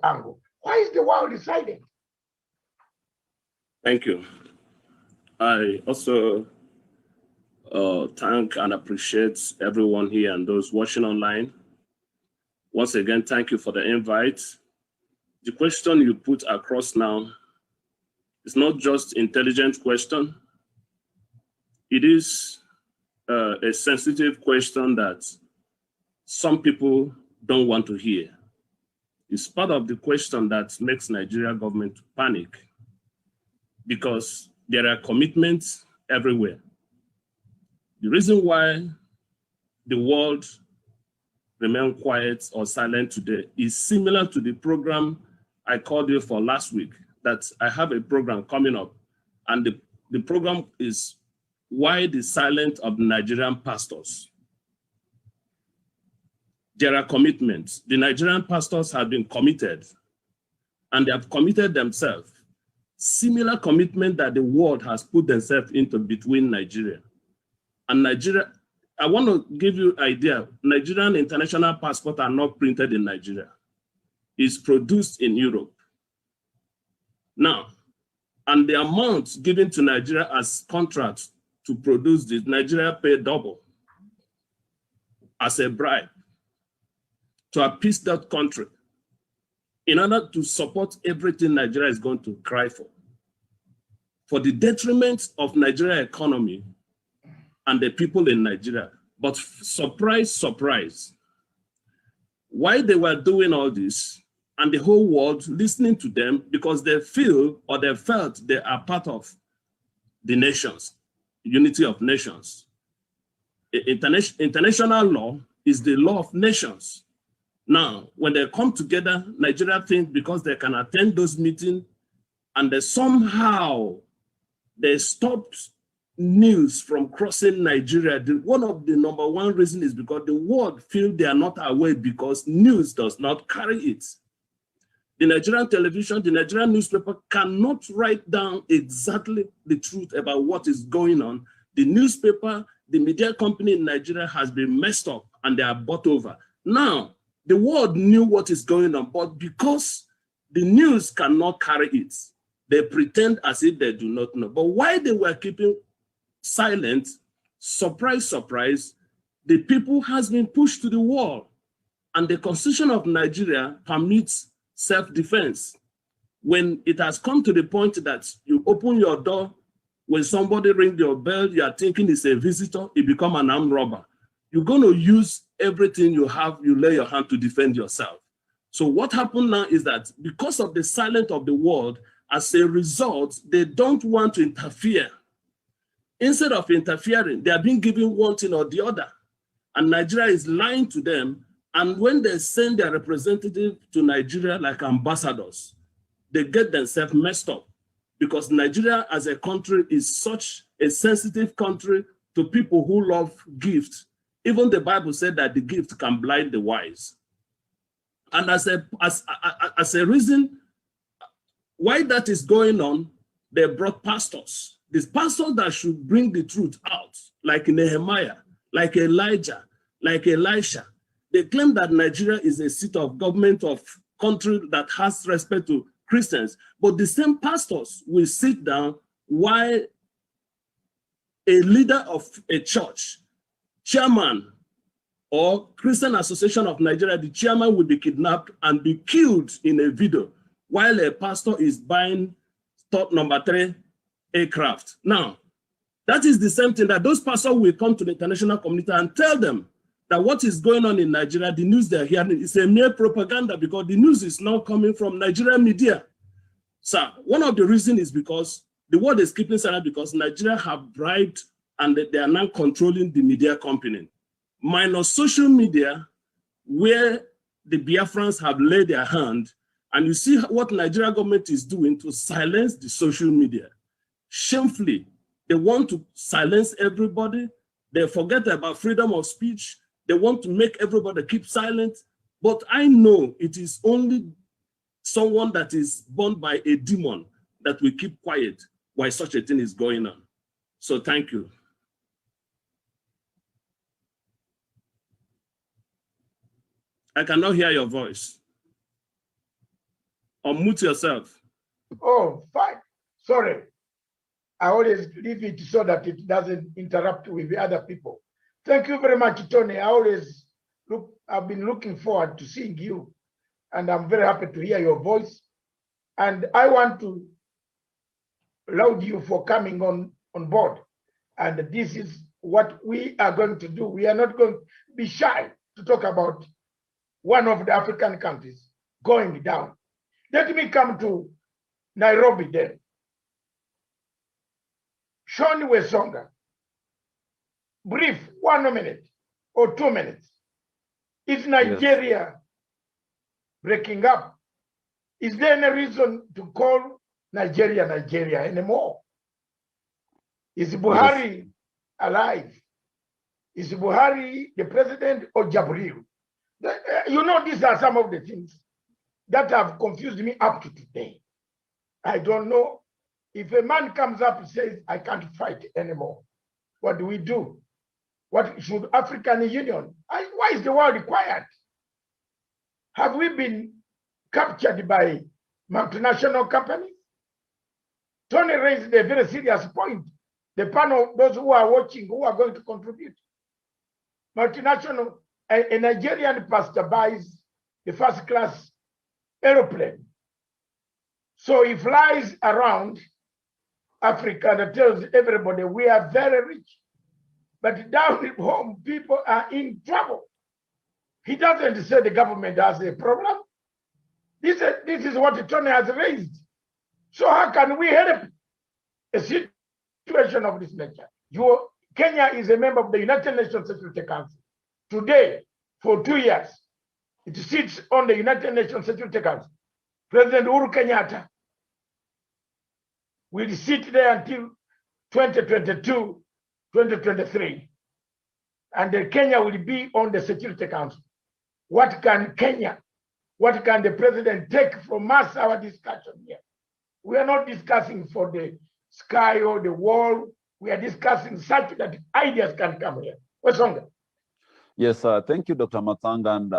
angle. Why is the world silent? Thank you. I also thank and appreciate everyone here and those watching online. Once again, thank you for the invite. The question you put across now is not just an intelligent question. It is a sensitive question that some people don't want to hear. It's part of the question that makes Nigeria government panic because there are commitments everywhere. The reason why the world remain quiet or silent today is similar to the program I called you for last week, that I have a program coming up, and the program is why the silence of the Nigerian pastors. There are commitments. The Nigerian pastors have been committed, and they have committed themselves. Similar commitment that the world has put themselves into between Nigeria. And Nigeria, I want to give you an idea. Nigerian international passports are not printed in Nigeria. It's produced in Europe. Now, And the amount given to Nigeria as contracts to produce this, Nigeria paid double as a bribe to appease that country in order to support everything Nigeria is going to cry for the detriment of Nigeria economy and the people in Nigeria. But surprise, surprise, why they were doing all this and the whole world listening to them, because they feel or they felt they are part of the nations, unity of nations. International law is the law of nations. Now, when they come together, Nigeria think because they can attend those meetings and they somehow they stopped news from crossing Nigeria. One of the number one reason is because the world feel they are not aware because news does not carry it. The Nigerian television, the Nigerian newspaper cannot write down exactly the truth about what is going on. The newspaper, the media company in Nigeria has been messed up and they are bought over. Now, the world knew what is going on, but because the news cannot carry it, they pretend as if they do not know. But why they were keeping silent, surprise, surprise, the people has been pushed to the wall. And the Constitution of Nigeria permits self-defense. When it has come to the point that you open your door, when somebody rings your bell, you are thinking it's a visitor, it becomes an armed robber. You're going to use everything you have, you lay your hand to defend yourself. So what happened now is that because of the silence of the world, as a result, they don't want to interfere. Instead of interfering, they are being given one thing or the other. And Nigeria is lying to them. And when they send their representative to Nigeria like ambassadors, they get themselves messed up because Nigeria as a country is such a sensitive country to people who love gifts. Even the Bible said that the gift can blind the wise. And as a reason why that is going on, they brought pastors. These pastors that should bring the truth out, like Nehemiah, like Elijah, like Elisha. They claim that Nigeria is a seat of government of country that has respect to Christians, but the same pastors will sit down while a leader of a church, chairman or Christian Association of Nigeria, the chairman will be kidnapped and be killed in a video while a pastor is buying top number 3 aircraft. Now, that is the same thing that those pastors will come to the international community and tell them that what is going on in Nigeria, the news they're hearing is a mere propaganda because the news is now coming from Nigerian media. So one of the reasons is because the world is keeping silent because Nigeria have bribed and they are now controlling the media company. Minus social media, where the Biafrans have laid their hand, and you see what Nigeria government is doing to silence the social media. Shamefully, they want to silence everybody. They forget about freedom of speech. They want to make everybody keep silent. But I know it is only someone that is born by a demon that will keep quiet while such a thing is going on. So thank you. I cannot hear your voice. Unmute yourself. Oh, fine. Sorry. I always leave it so that it doesn't interrupt with the other people. Thank you very much, Tony. I've been looking forward to seeing you, and I'm very happy to hear your voice. And I want to laud you for coming on board. And this is what we are going to do. We are not going to be shy to talk about one of the African countries going down. Let me come to Nairobi then. Sean Wesonga, brief, 1 minute or 2 minutes. Is Nigeria breaking up? Is there any reason to call Nigeria Nigeria anymore? Is Buhari alive? Is Buhari the president or Jabril? You know, these are some of the things that have confused me up to today. I don't know. If a man comes up and says, I can't fight anymore, what do we do? What should African Union? Why is the world required? Have we been captured by multinational companies? Tony raised a very serious point. The panel, those who are watching, who are going to contribute. Multinational, a Nigerian pastor buys the first class aeroplane. So he flies around Africa and tells everybody we are very rich. But down at home, people are in trouble. He doesn't say the government has a problem. This is what Tony has raised. So how can we help a situation of this nature? Kenya is a member of the United Nations Security Council. Today, for 2 years, it sits on the United Nations Security Council. President Uhuru Kenyatta will sit there until 2022, 2023. And Kenya will be on the Security Council. What can the president take from us, our discussion here? We are not discussing for the sky or the wall. We are discussing such that ideas can come here. Wesonga. Yes, thank you, Dr. Matsanga, and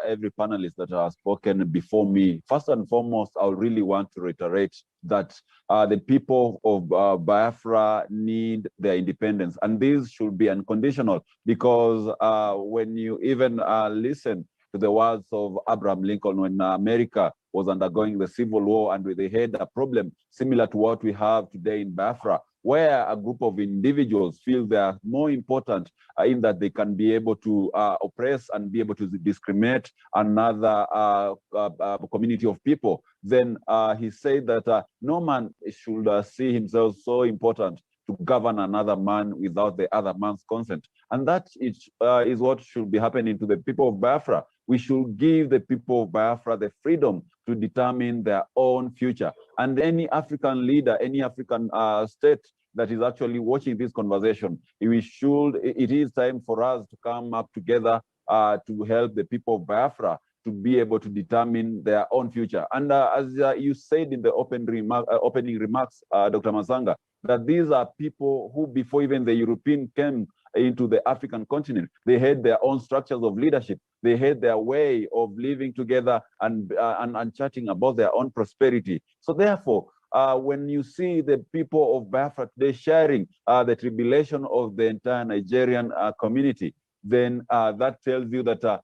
every panelist that has spoken before me. First and foremost, I really want to reiterate that the people of Biafra need their independence, and this should be unconditional, because when you even listen to the words of Abraham Lincoln when America was undergoing the Civil War, and they had a problem similar to what we have today in Biafra, where a group of individuals feel they are more important in that they can be able to oppress and be able to discriminate another community of people, then he said that no man should see himself so important to govern another man without the other man's consent. And that is what should be happening to the people of Biafra. We should give the people of Biafra the freedom to determine their own future. And any African leader, any African state that is actually watching this conversation, it is time for us to come up together to help the people of Biafra to be able to determine their own future. And as you said in the opening remarks, Dr. Masanga, that these are people who, before even the European came into the African continent, they had their own structures of leadership. They had their way of living together and chatting about their own prosperity. So therefore, when you see the people of Biafra today sharing the tribulation of the entire Nigerian community, then that tells you that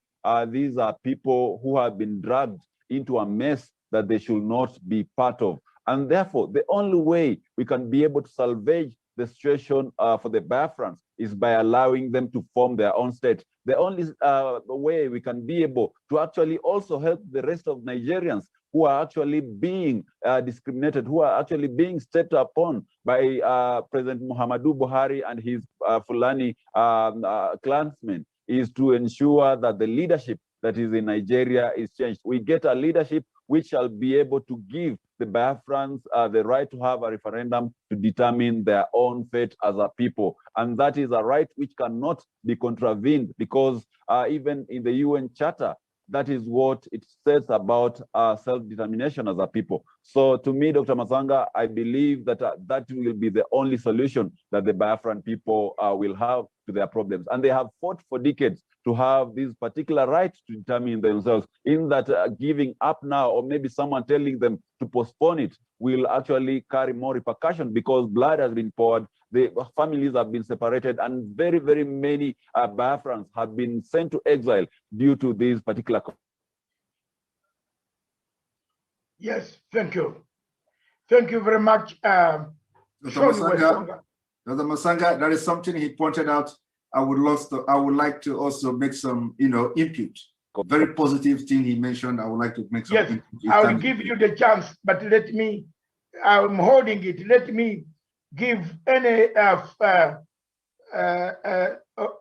these are people who have been dragged into a mess that they should not be part of. And therefore, the only way we can be able to salvage the situation for the Biafrans is by allowing them to form their own state. The only way we can be able to actually also help the rest of Nigerians who are actually being discriminated, who are actually being stepped upon by President Muhammadu Buhari and his Fulani clansmen, is to ensure that the leadership that is in Nigeria is changed. We get a leadership which shall be able to give the Biafrans the right to have a referendum to determine their own fate as a people. And that is a right which cannot be contravened, because even in the UN Charter, that is what it says about self-determination as a people. So to me, Dr. Masanga, I believe that that will be the only solution that the Biafran people will have to their problems. And they have fought for decades to have this particular right to determine themselves. In that giving up now, or maybe someone telling them to postpone it, will actually carry more repercussions, because blood has been poured, the families have been separated, and very, very many Biafrans have been sent to exile due to these particular. Yes, thank you. Thank you very much. Dr. Masanga, there is something he pointed out. I would like to also make some, input. Very positive thing he mentioned. I would like to make some input. I will give you the chance, but I'm holding it. Let me give any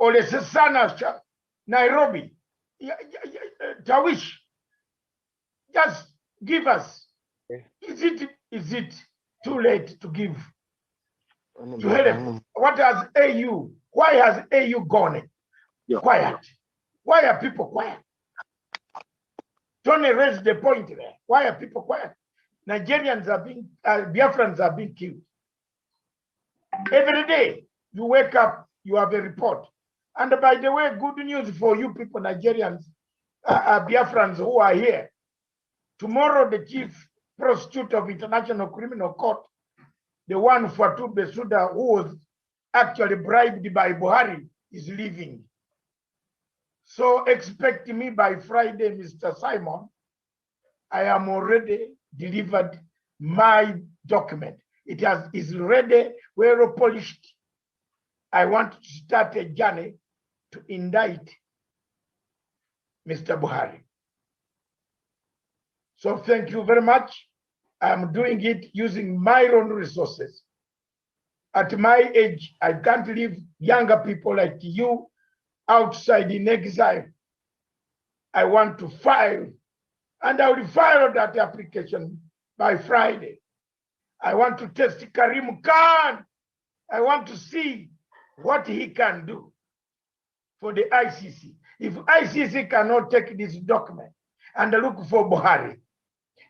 Olesesana Nairobi, Tawish, just give us. Is it too late to give? To help? What has AU? Why has AU gone quiet? Why are people quiet? Tony raised the point there. Why are people quiet? Nigerians are being, Biafrans are being killed. Every day you wake up, you have a report. And by the way, good news for you people, Nigerians, Biafrans who are here. Tomorrow, the chief prosecutor of International Criminal Court the one Fatou Bensouda, who was actually bribed by Buhari, is leaving. So expect me by Friday, Mr. Simon. I am already delivered my document. It is ready, well polished. I want to start a journey to indict Mr. Buhari. So thank you very much. I'm doing it using my own resources. At my age, I can't leave younger people like you outside in exile. I want to file, and I will file that application by Friday. I want to test Karim Khan. I want to see what he can do for the ICC. If ICC cannot take this document and look for Buhari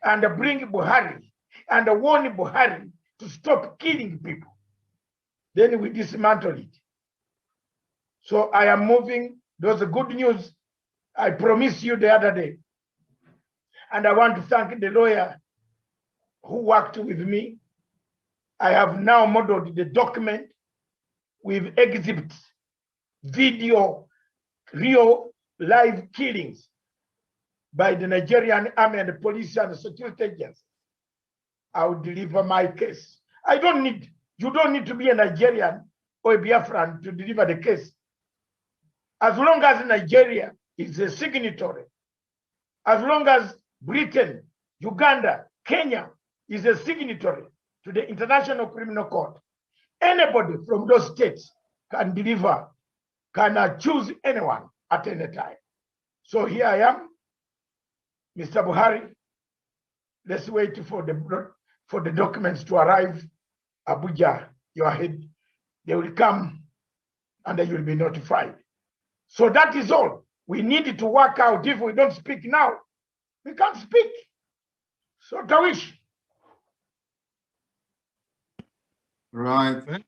and bring Buhari and warn Buhari to stop killing people, then we dismantle it. So I am moving. Those are good news I promised you the other day. And I want to thank the lawyer who worked with me. I have now modeled the document with exhibits, video, real live killings by the Nigerian army and the police and the security agents. I will deliver my case. You don't need to be a Nigerian or a Biafran to deliver the case. As long as Nigeria is a signatory, as long as Britain, Uganda, Kenya is a signatory to the International Criminal Court, anybody from those states can deliver, can choose anyone at any time. So here I am, Mr. Buhari. Let's wait for the documents to arrive. Abuja, your head, they will come and then you'll be notified. So that is all. We need to work out. If we don't speak now, we can't speak. So Tawish. Right.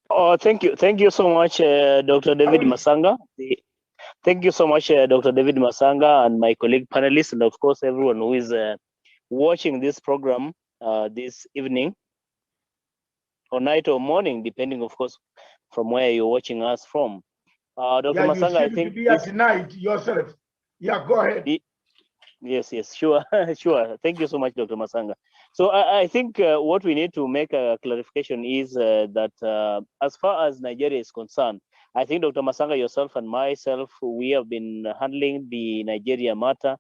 Oh, thank you so much, Dr. David Masanga. Thank you so much, Dr. David Masanga, and my colleague panelists, and of course everyone who is watching this program this evening, or night or morning, depending, of course, from where you're watching us from. Dr. Masanga, I think you be at night yourself. Yeah, go ahead. Yes, sure, sure. Thank you so much, Dr. Masanga. So I think what we need to make a clarification is that as far as Nigeria is concerned, I think Dr. Masanga, yourself and myself, we have been handling the Nigeria matter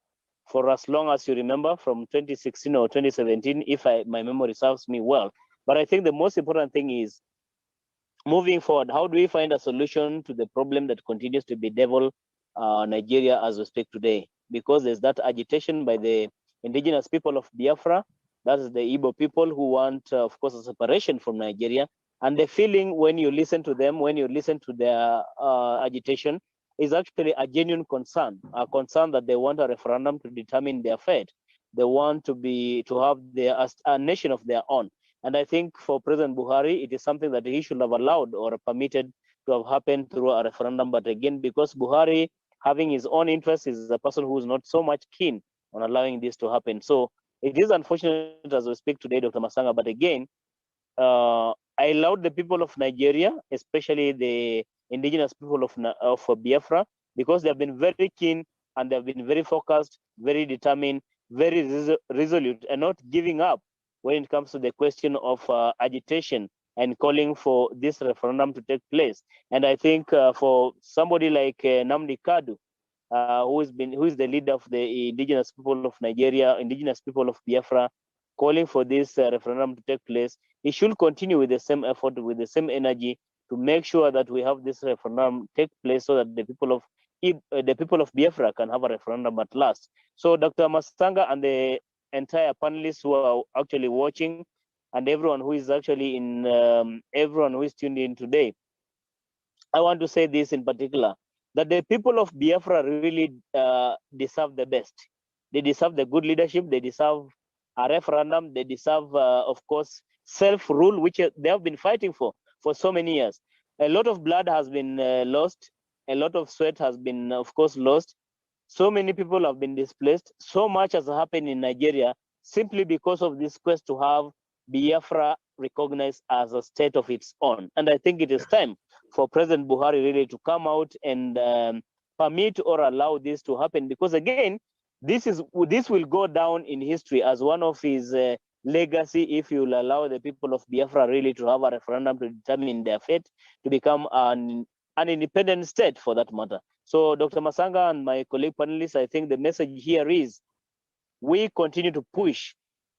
for as long as you remember, from 2016 or 2017, if my memory serves me well. But I think the most important thing is, moving forward, how do we find a solution to the problem that continues to bedevil Nigeria as we speak today? Because there's that agitation by the indigenous people of Biafra, that is the Igbo people who want, of course, a separation from Nigeria. And the feeling when you listen to them, when you listen to their agitation, is actually a genuine concern, a concern that they want a referendum to determine their fate. They want to have a nation of their own. And I think for President Buhari, it is something that he should have allowed or permitted to have happened through a referendum. But again, because Buhari, having his own interests, is a person who is not so much keen on allowing this to happen. So it is unfortunate as we speak today, Dr. Masanga. But again, I allowed the people of Nigeria, especially the indigenous people of Biafra, because they have been very keen and they have been very focused, very determined, very resolute, and not giving up when it comes to the question of agitation and calling for this referendum to take place. And I think for somebody like Namdi Kadu, who is the leader of the indigenous people of Nigeria, indigenous people of Biafra, calling for this referendum to take place, he should continue with the same effort, with the same energy, to make sure that we have this referendum take place, so that the people of Biafra can have a referendum at last. So Dr. Masanga and the entire panelists who are actually watching, and everyone who is actually everyone who is tuned in today, I want to say this in particular, that the people of Biafra really deserve the best. They deserve the good leadership. They deserve a referendum. They deserve, of course, self-rule, which they have been fighting for so many years. A lot of blood has been lost. A lot of sweat has been, of course, lost. So many people have been displaced. So much has happened in Nigeria simply because of this quest to have Biafra recognized as a state of its own. And I think it is time for President Buhari really to come out and permit or allow this to happen, because again, this will go down in history as one of his legacy, if you will allow the people of Biafra really to have a referendum to determine their fate, to become an independent state for that matter. So Dr. Masanga and my colleague panelists, I think the message here is we continue to push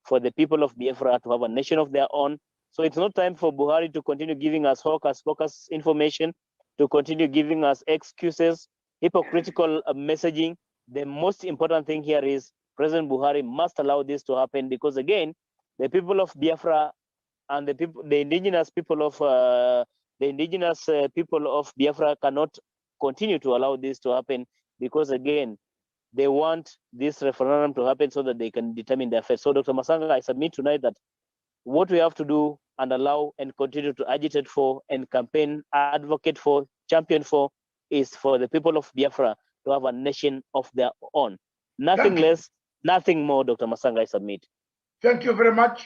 for the people of Biafra to have a nation of their own. So it's not time for Buhari to continue giving us hocus pocus information, to continue giving us excuses, hypocritical messaging. The most important thing here is President Buhari must allow this to happen, because again, the people of Biafra and the indigenous people of Biafra cannot continue to allow this to happen, because again, they want this referendum to happen so that they can determine their fate. So Dr. Masanga, I submit tonight that what we have to do and allow and continue to agitate for and campaign, advocate for, champion for, is for the people of Biafra to have a nation of their own. Nothing less, nothing more, Dr. Masanga, I submit. Thank you very much.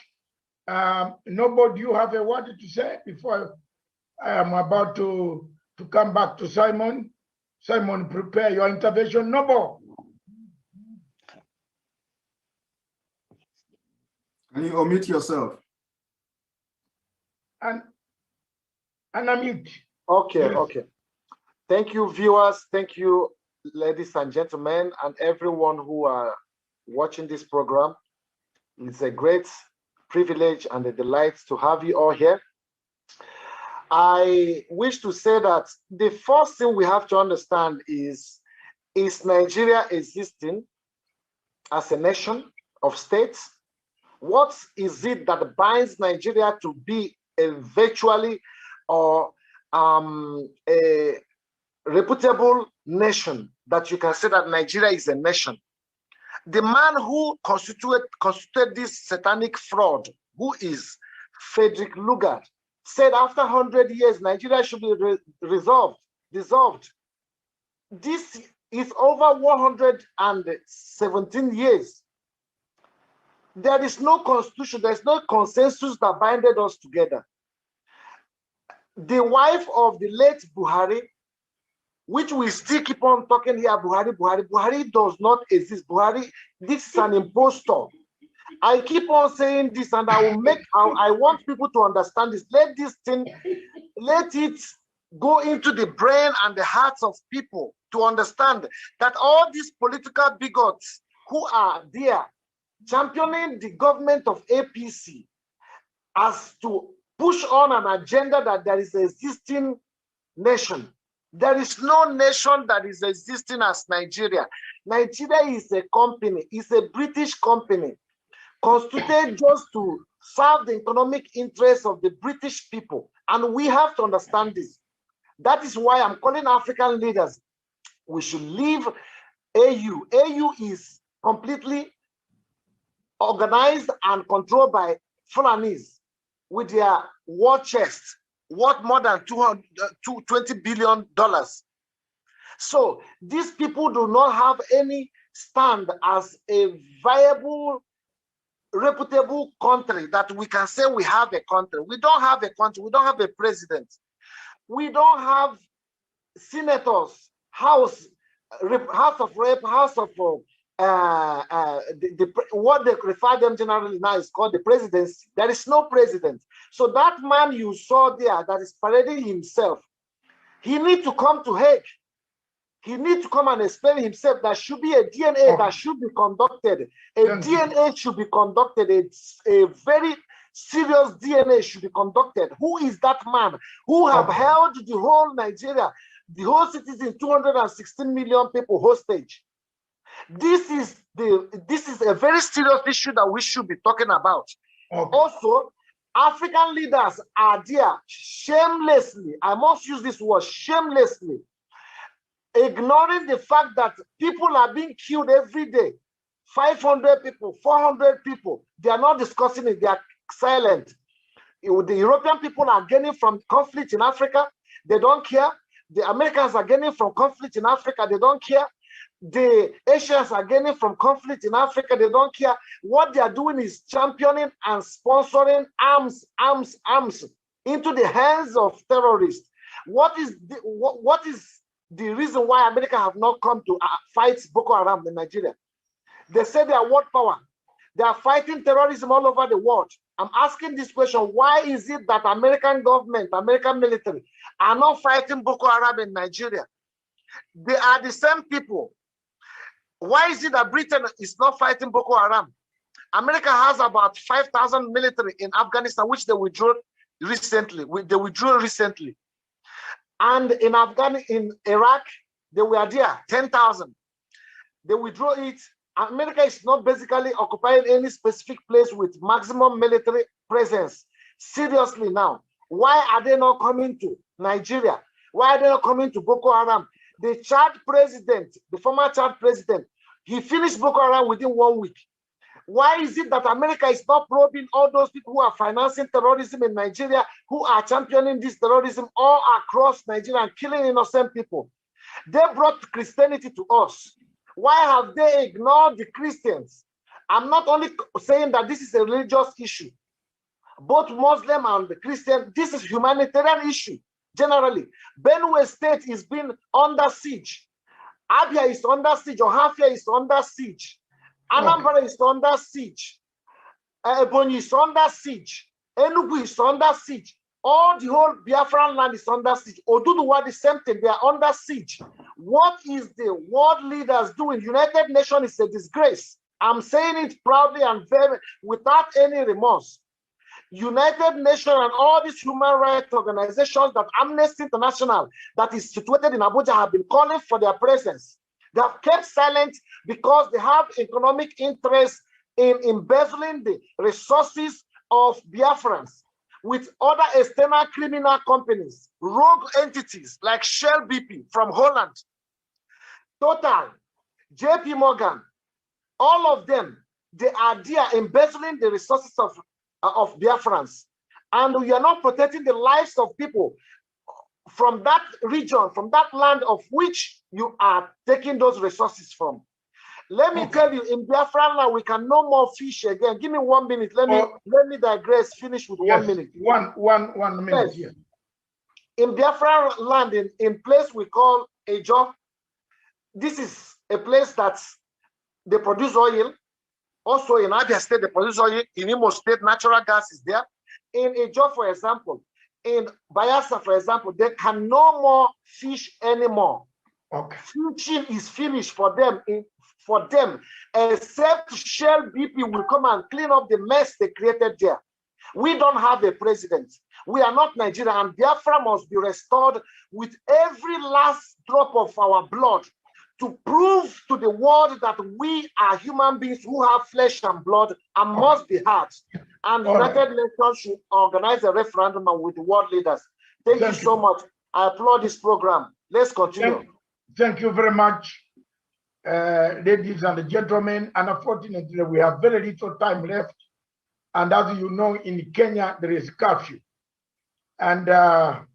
Nobody, you have a word to say before I am about to come back to Simon? Simon, prepare your intervention. Nobo. Can you unmute yourself? And unmute. Okay, Yes. okay. Thank you, viewers. Thank you, ladies and gentlemen, and everyone who are watching this program. It's a great privilege and a delight to have you all here. I wish to say that the first thing we have to understand is Nigeria existing as a nation of states? What is it that binds Nigeria to be a virtually or a reputable nation, that you can say that Nigeria is a nation? The man who constituted this satanic fraud, who is Frederick Lugard, said after 100 years, Nigeria should be dissolved. This is over 117 years. There is no constitution, there's no consensus that binded us together. The wife of the late Buhari, which we still keep on talking here, Buhari does not exist. Buhari, this is an impostor. I keep on saying this, and I want people to understand this. Let it go into the brain and the hearts of people to understand that all these political bigots who are there championing the government of APC as to push on an agenda that there is an existing nation. There is no nation that is existing as Nigeria. Nigeria is a company, it's a British company, constituted just to serve the economic interests of the British people. And we have to understand this. That is why I'm calling African leaders. We should leave AU. AU is completely organized and controlled by Fulanese with their war chest worth more than $20 billion. So these people do not have any stand as a viable, reputable country that we can say we have a country. We don't have a country. We don't have a president. We don't have senators, House of Rep, House of what they refer them generally now is called the presidency. There is no president. So that man you saw there that is parading himself, he needs to come to Hague. He needs to come and explain himself. There should be a DNA that should be conducted. DNA should be conducted. It's a very serious DNA should be conducted. Who is that man who have held the whole Nigeria, the whole citizen, 216 million people hostage? This is a very serious issue that we should be talking about. Also, African leaders are there shamelessly, I must use this word, shamelessly, ignoring the fact that people are being killed every day. 500 people, 400 people, they are not discussing it, they are silent. The European people are gaining from conflict in Africa, they don't care. The Americans are gaining from conflict in Africa, they don't care. the Asians are gaining from conflict in Africa. They don't care. What they are doing is championing and sponsoring arms into the hands of terrorists. What is the reason why America have not come to fight Boko Haram in Nigeria? They say they are world power. They are fighting terrorism all over the world. I'm asking this question: why is it that American government, American military are not fighting Boko Haram in Nigeria? They are the same people. Why is it that Britain is not fighting Boko Haram? America has about 5,000 military in Afghanistan, which they withdrew recently. And in Iraq, they were there, 10,000. They withdrew it. America is not basically occupying any specific place with maximum military presence. Seriously now, why are they not coming to Nigeria? Why are they not coming to Boko Haram? The Chad president, the former Chad president, he finished Boko Haram within 1 week. Why is it that America is not probing all those people who are financing terrorism in Nigeria, who are championing this terrorism all across Nigeria and killing innocent people? They brought Christianity to us. Why have they ignored the Christians? I'm not only saying that this is a religious issue. Both Muslim and the Christian, this is a humanitarian issue. Generally, Benue State is being under siege. Abia is under siege. Ohafia is under siege. Anambra is under siege. Ebonyi is under siege. Enugu is under siege. All the whole Biafran land is under siege. Oduduwa, the same thing. They are under siege. What is the world leaders doing? United Nations is a disgrace. I'm saying it proudly and very without any remorse. United Nations and all these human rights organizations, that Amnesty International that is situated in Abuja, have been calling for their presence. They have kept silent because they have economic interest in embezzling the resources of Biafrans with other external criminal companies, rogue entities like Shell BP from Holland, Total, JP Morgan, all of them, they are there embezzling the resources of Biafrans. And we are not protecting the lives of people from that region, from that land of which you are taking those resources from. Let me tell you, in Biafran land, we can no more fish again. Give me 1 minute. Let me digress, finish with 1 minute. One minute, yes. In Biafran land, in place we call Ejo, this is a place that they produce oil. Also in Abia State, they produce oil. In Imo State, natural gas is there. In Ejo, for example, in Bayelsa, for example, they can no more fish anymore. Okay. Fishing is finished for them, except Shell BP will come and clean up the mess they created there. We don't have a president. We are not Nigeria, and Biafra must be restored with every last drop of our blood to prove to the world that we are human beings who have flesh and blood and must be heard. And the United Nations should organize a referendum with the world leaders. Thank you so much. I applaud this program. Let's continue. Thank you very much, ladies and gentlemen. And unfortunately, we have very little time left. And as you know, in Kenya, there is curfew. And our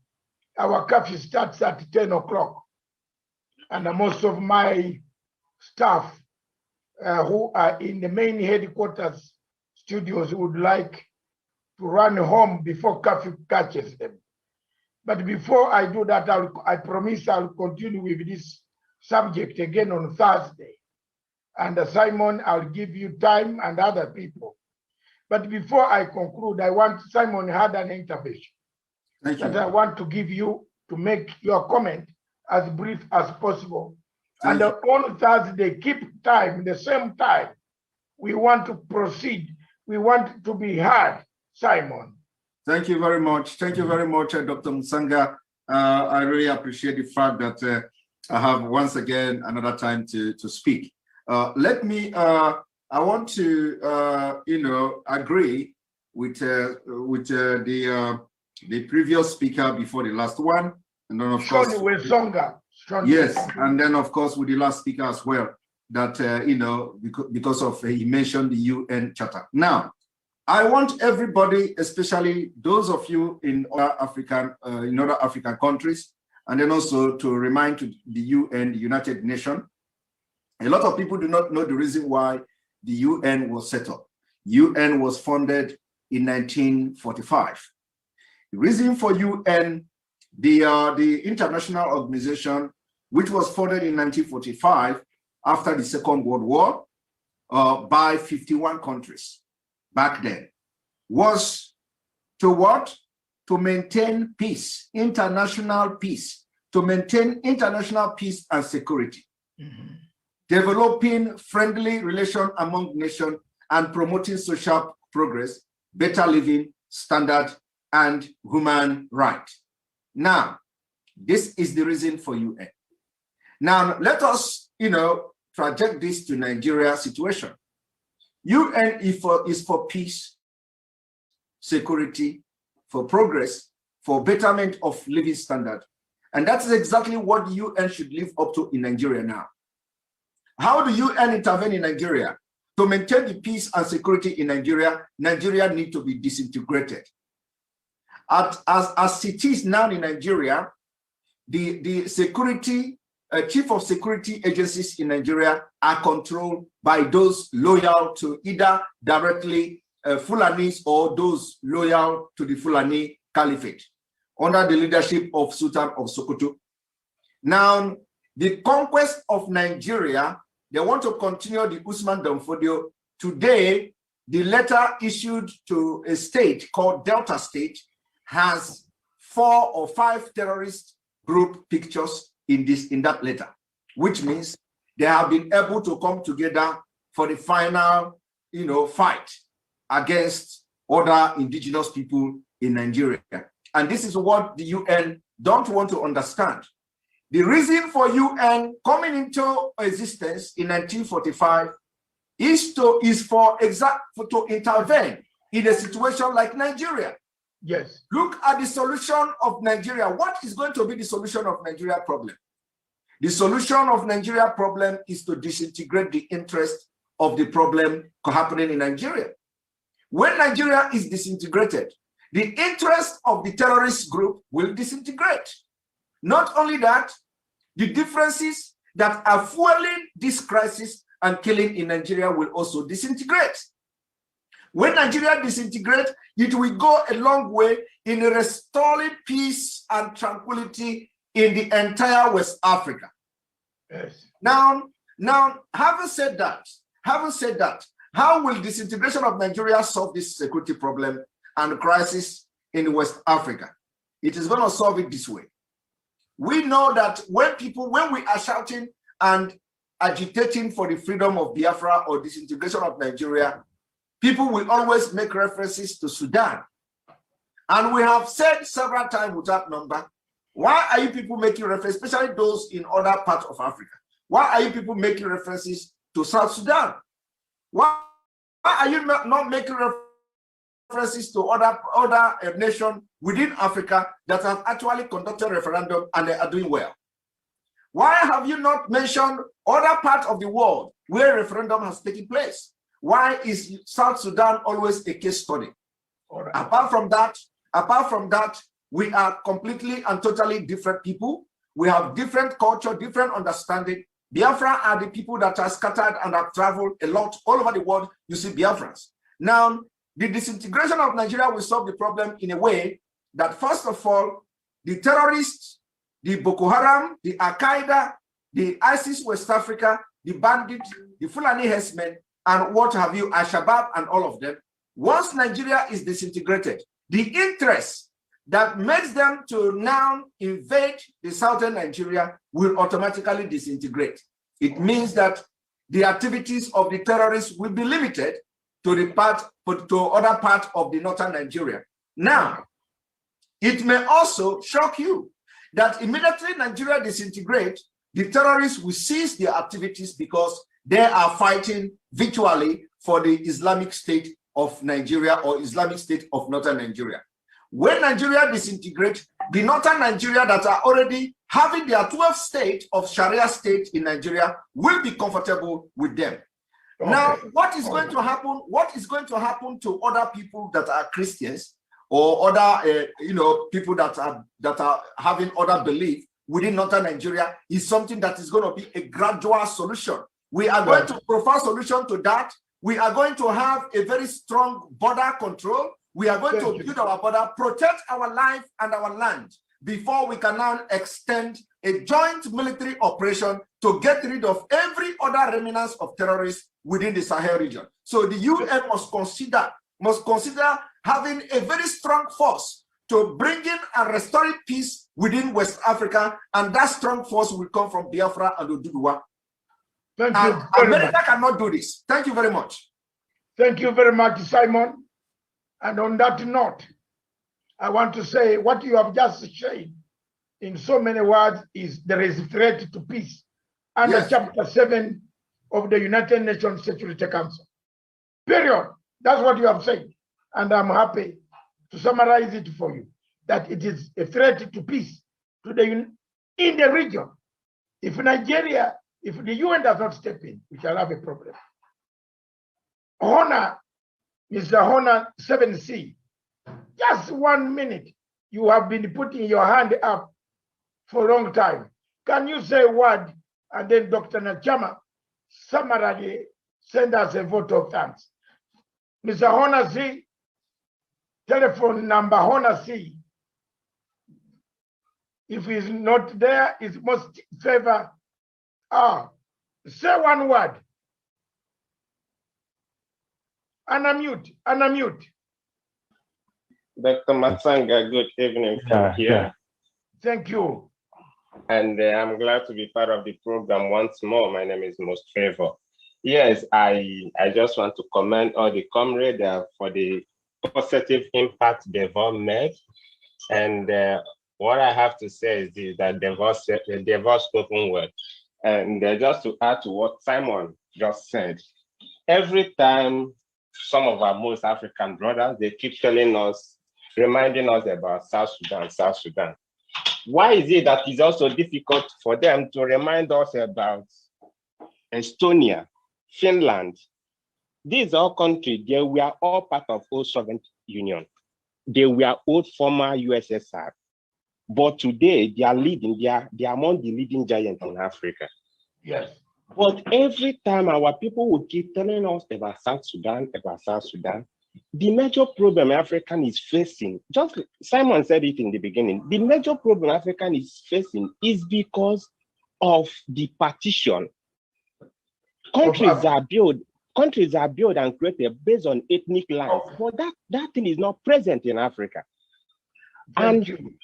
curfew starts at 10 o'clock. And most of my staff who are in the main headquarters studios would like to run home before curfew catches them. But before I do that, I promise I'll continue with this subject again on Thursday. And Simon, I'll give you time and other people. But before I conclude, Simon had an intervention that I want to give you to make your comment as brief as possible. And on Thursday, keep time, the same time. We want to proceed. We want to be heard, Simon. Thank you very much. Thank you very much, Dr. Musanga. I really appreciate the fact that I have once again another time to speak. I want to, agree with the previous speaker before the last one, and then of course, yes, and then of course with the last speaker as well. That because of he mentioned the UN Charter. Now, I want everybody, especially those of you in other African countries, and then also to remind the UN, the United Nations, A lot of people do not know the reason why the UN was set up. UN was founded in 1945. The reason for UN, the international organization, which was founded in 1945 after the Second World War by 51 countries back then, was to what? To maintain peace, international peace, to maintain international peace and security, developing friendly relations among nations and promoting social progress, better living standard, and human rights. Now, this is the reason for UN. Now, let us, project this to Nigeria situation. UN is for peace, security, for progress, for betterment of living standard. And that is exactly what the UN should live up to in Nigeria now. How do UN intervene in Nigeria? To maintain the peace and security in Nigeria, Nigeria needs to be disintegrated. As it is now in Nigeria, the security, chief of security agencies in Nigeria are controlled by those loyal to either directly Fulanis or those loyal to the Fulani Caliphate under the leadership of Sultan of Sokoto. Now, the conquest of Nigeria, they want to continue the Usman Danfodio. Today, the letter issued to a state called Delta State has 4 or 5 terrorist group pictures in that letter, which means they have been able to come together for the final, fight against other indigenous people in Nigeria. And this is what the UN don't want to understand. The reason for UN coming into existence in 1945 is to intervene in a situation like Nigeria. Yes. Look at the solution of Nigeria. What is going to be the solution of Nigeria problem? The solution of Nigeria problem is to disintegrate the interest of the problem happening in Nigeria. When Nigeria is disintegrated, the interest of the terrorist group will disintegrate. Not only that, the differences that are fueling this crisis and killing in Nigeria will also disintegrate. When Nigeria disintegrates, it will go a long way in restoring peace and tranquility in the entire West Africa. Yes. Now, having said that, how will disintegration of Nigeria solve this security problem and crisis in West Africa? It is going to solve it this way. We know that when we are shouting and agitating for the freedom of Biafra or disintegration of Nigeria, people will always make references to Sudan. And we have said several times without number, why are you people making references, especially those in other parts of Africa? Why are you people making references to South Sudan? Why are you not making references to other nations within Africa that have actually conducted referendum and they are doing well? Why have you not mentioned other parts of the world where referendum has taken place? Why is South Sudan always a case study? Right. Apart from that, we are completely and totally different people. We have different culture, different understanding. Biafra are the people that are scattered and have traveled a lot all over the world. You see Biafrans. Now, the disintegration of Nigeria will solve the problem in a way that, first of all, the terrorists, the Boko Haram, the Al-Qaeda, the ISIS West Africa, the bandits, the Fulani herdsmen, and what have you, Al-Shabaab and all of them, once Nigeria is disintegrated, the interest that makes them to now invade the southern Nigeria will automatically disintegrate. It means that the activities of the terrorists will be limited to other part of the northern Nigeria. Now, it may also shock you that immediately Nigeria disintegrates, the terrorists will cease their activities because they are fighting virtually for the Islamic State of Nigeria or Islamic State of northern Nigeria. When Nigeria disintegrates, the northern Nigeria that are already having their 12th state of Sharia state in Nigeria will be comfortable with them. Okay. Now, what is going to happen? What is going to happen to other people that are Christians or other, people that are having other belief within northern Nigeria is something that is going to be a gradual solution. We are going to provide solution to that. We are going to have a very strong border control. We are going to build our border, protect our life and our land before we can now extend a joint military operation to get rid of every other remnants of terrorists within the Sahel region. So the UN must consider having a very strong force to bring in and restore peace within West Africa, and that strong force will come from Biafra and Oduduwa. Thank you And very America much. cannot do this. Thank you very much. Thank you very much, Simon. And on that note, I want to say what you have just said in so many words is there is a threat to peace under Chapter 7 of the United Nations Security Council. Period. That's what you have said. And I'm happy to summarize it for you, that it is a threat to peace in the region. If Nigeria, if the UN does not step in, we shall have a problem. Honor, Mr. Honor 7C, just 1 minute. You have been putting your hand up for a long time. Can you say a word, and then Dr. Nachama summarily send us a vote of thanks? Mr. Honor C, telephone number Honor C. If he's not there, it's most favor. Say one word. Unmute. Dr. Matsanga, good evening from here. Thank you. And I'm glad to be part of the program once more. My name is Most Favor. Yes, I just want to commend all the comrades for the positive impact they've all made. And what I have to say is this, that they've all spoken well. And just to add to what Simon just said, every time some of our most African brothers, they keep telling us, reminding us about South Sudan. Why is it that it's also difficult for them to remind us about Estonia, Finland? These are all countries, they were all part of old Soviet Union. They were old former USSR. But today they are leading, they are among the leading giants in Africa. Yes. But every time our people will keep telling us about South Sudan, the major problem African is facing, just Simon said it in the beginning, the major problem African is facing is because of the partition. Countries are built and created based on ethnic lines, but that thing is not present in Africa. Thank you.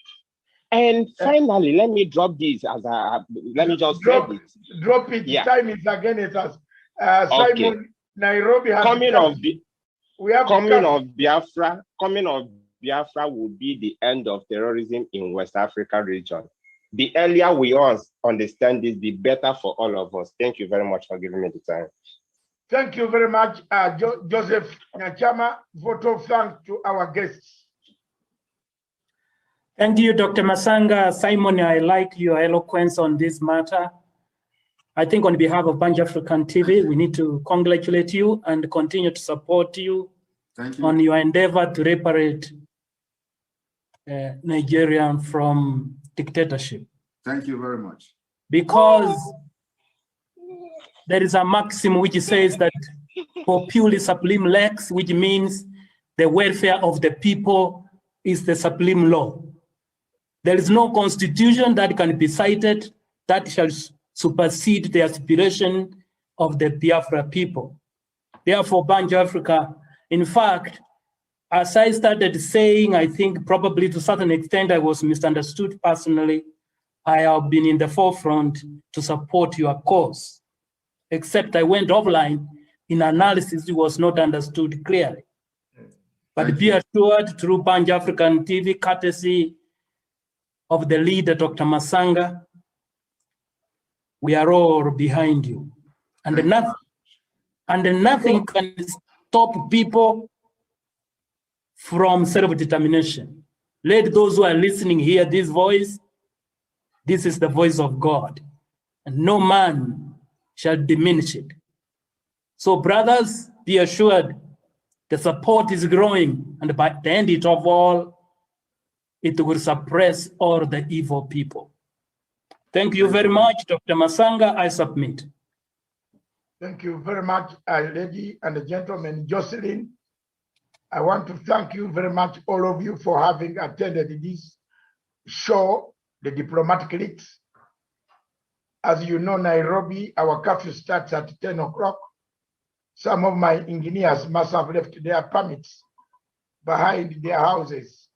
And finally, let me drop this let me just drop say this. Drop it. Yeah. Time is against us. Simon, Nairobi has coming of Biafra will be the end of terrorism in West Africa region. The earlier we all understand this, the better for all of us. Thank you very much for giving me the time. Thank you very much, Joseph Nachama. Vote of thanks to our guests. Thank you, Dr. Masanga. Simon, I like your eloquence on this matter. I think on behalf of Punch African TV, we need to congratulate you and continue to support you, on your endeavor to liberate Nigeria from dictatorship. Thank you very much. Because there is a maxim which says that populi supreme lex, which means the welfare of the people is the supreme law. There is no constitution that can be cited that shall supersede the aspiration of the Biafra people. Therefore, Banjo Africa, in fact, as I started saying, I think probably to a certain extent I was misunderstood personally. I have been in the forefront to support your cause, except I went offline in analysis it was not understood clearly. But be assured, through Banjo African TV, courtesy of the leader, Dr. Masanga, we are all behind you. And nothing can stop people from self-determination. Let those who are listening hear this voice. This is the voice of God, and no man shall diminish it. So brothers, be assured the support is growing, and by the end of all, it will suppress all the evil people. Thank you very much, Dr. Masanga. I submit. Thank you very much, lady and gentlemen. Jocelyn, I want to thank you very much, all of you, for having attended this show, The Diplomatic Leaks. As you know, Nairobi, our curfew starts at 10 o'clock. Some of my engineers must have left their permits behind their houses.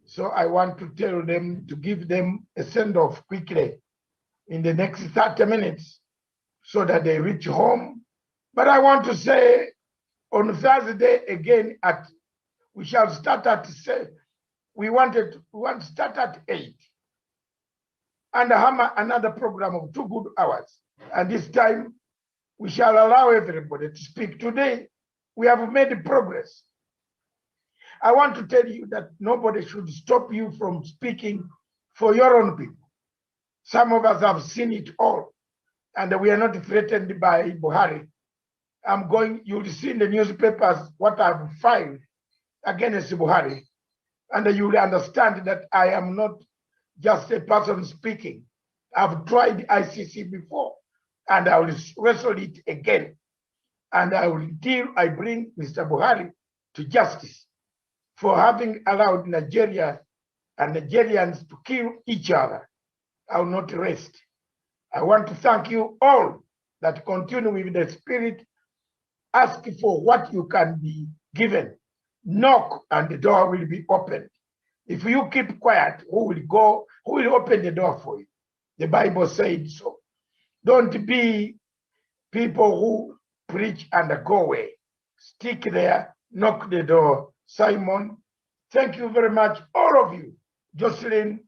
So I want to tell them to give them a send-off quickly in the next 30 minutes so that they reach home. But I want to say on Thursday again we shall start at 7. We want to start at 8 and have another program of 2 good hours. And this time we shall allow everybody to speak. Today we have made progress. I want to tell you that nobody should stop you from speaking for your own people. Some of us have seen it all, and we are not threatened by Buhari. You'll see in the newspapers what I've filed against Buhari, and you'll understand that I am not just a person speaking. I've tried ICC before, and I will wrestle it again. And I bring Mr. Buhari to justice for having allowed Nigeria and Nigerians to kill each other. I will not rest. I want to thank you all that continue with the spirit. Ask for what you can be given. Knock and the door will be opened. If you keep quiet, who will open the door for you? The Bible said so. Don't be people who preach and go away. Stick there, knock the door. Simon, thank you very much, all of you. Jocelyn,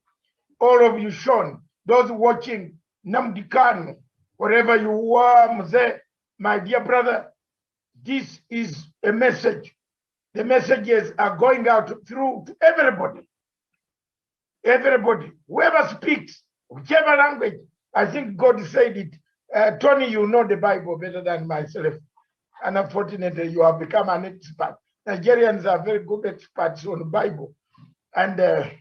all of you, Sean, those watching, Namdi Khan, wherever you are, there, my dear brother, this is a message. The messages are going out through to everybody. Everybody, whoever speaks, whichever language, I think God said it. Tony, you know the Bible better than myself. And unfortunately, you have become an expert. Nigerians are very good experts on the Bible. And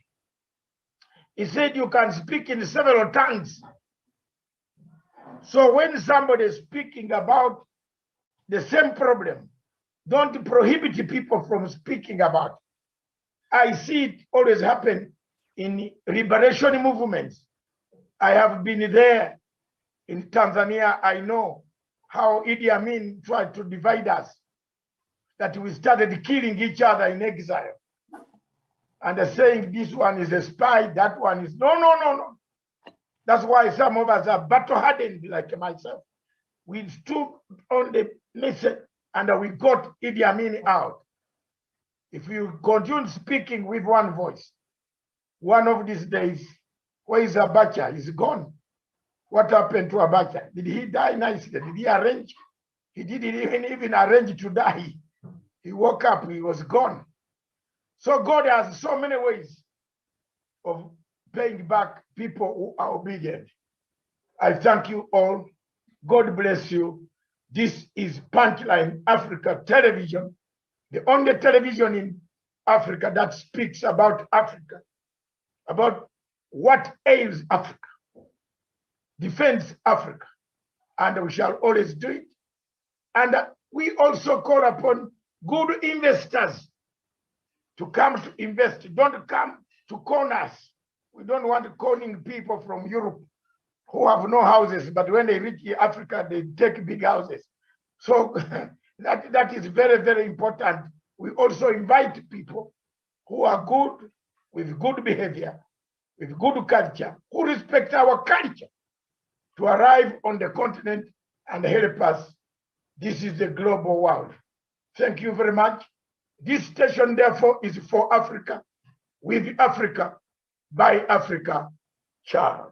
he said you can speak in several tongues. So when somebody is speaking about the same problem, don't prohibit people from speaking about it. I see it always happen in liberation movements. I have been there in Tanzania. I know how Idi Amin tried to divide us, that we started killing each other in exile. And saying this one is a spy, that one is, no. That's why some of us are battle-hardened like myself. We stood on the mission and we got Idi Amin out. If you continue speaking with one voice, one of these days, where is Abacha? He's gone. What happened to Abacha? Did he die nicely? Did he arrange? He didn't even arrange to die. He woke up, he was gone. So God has so many ways of paying back people who are obedient. I thank you all. God bless you. This is Punchline Africa Television, the only television in Africa that speaks about Africa, about what ails Africa, defends Africa, and we shall always do it. And we also call upon good investors to come to invest. Don't come to con us. We don't want conning people from Europe who have no houses, but when they reach Africa, they take big houses. So that is very, very important. We also invite people who are good, with good behavior, with good culture, who respect our culture, to arrive on the continent and help us. This is the global world. Thank you very much. This station, therefore, is for Africa, with Africa, by Africa. Ciao.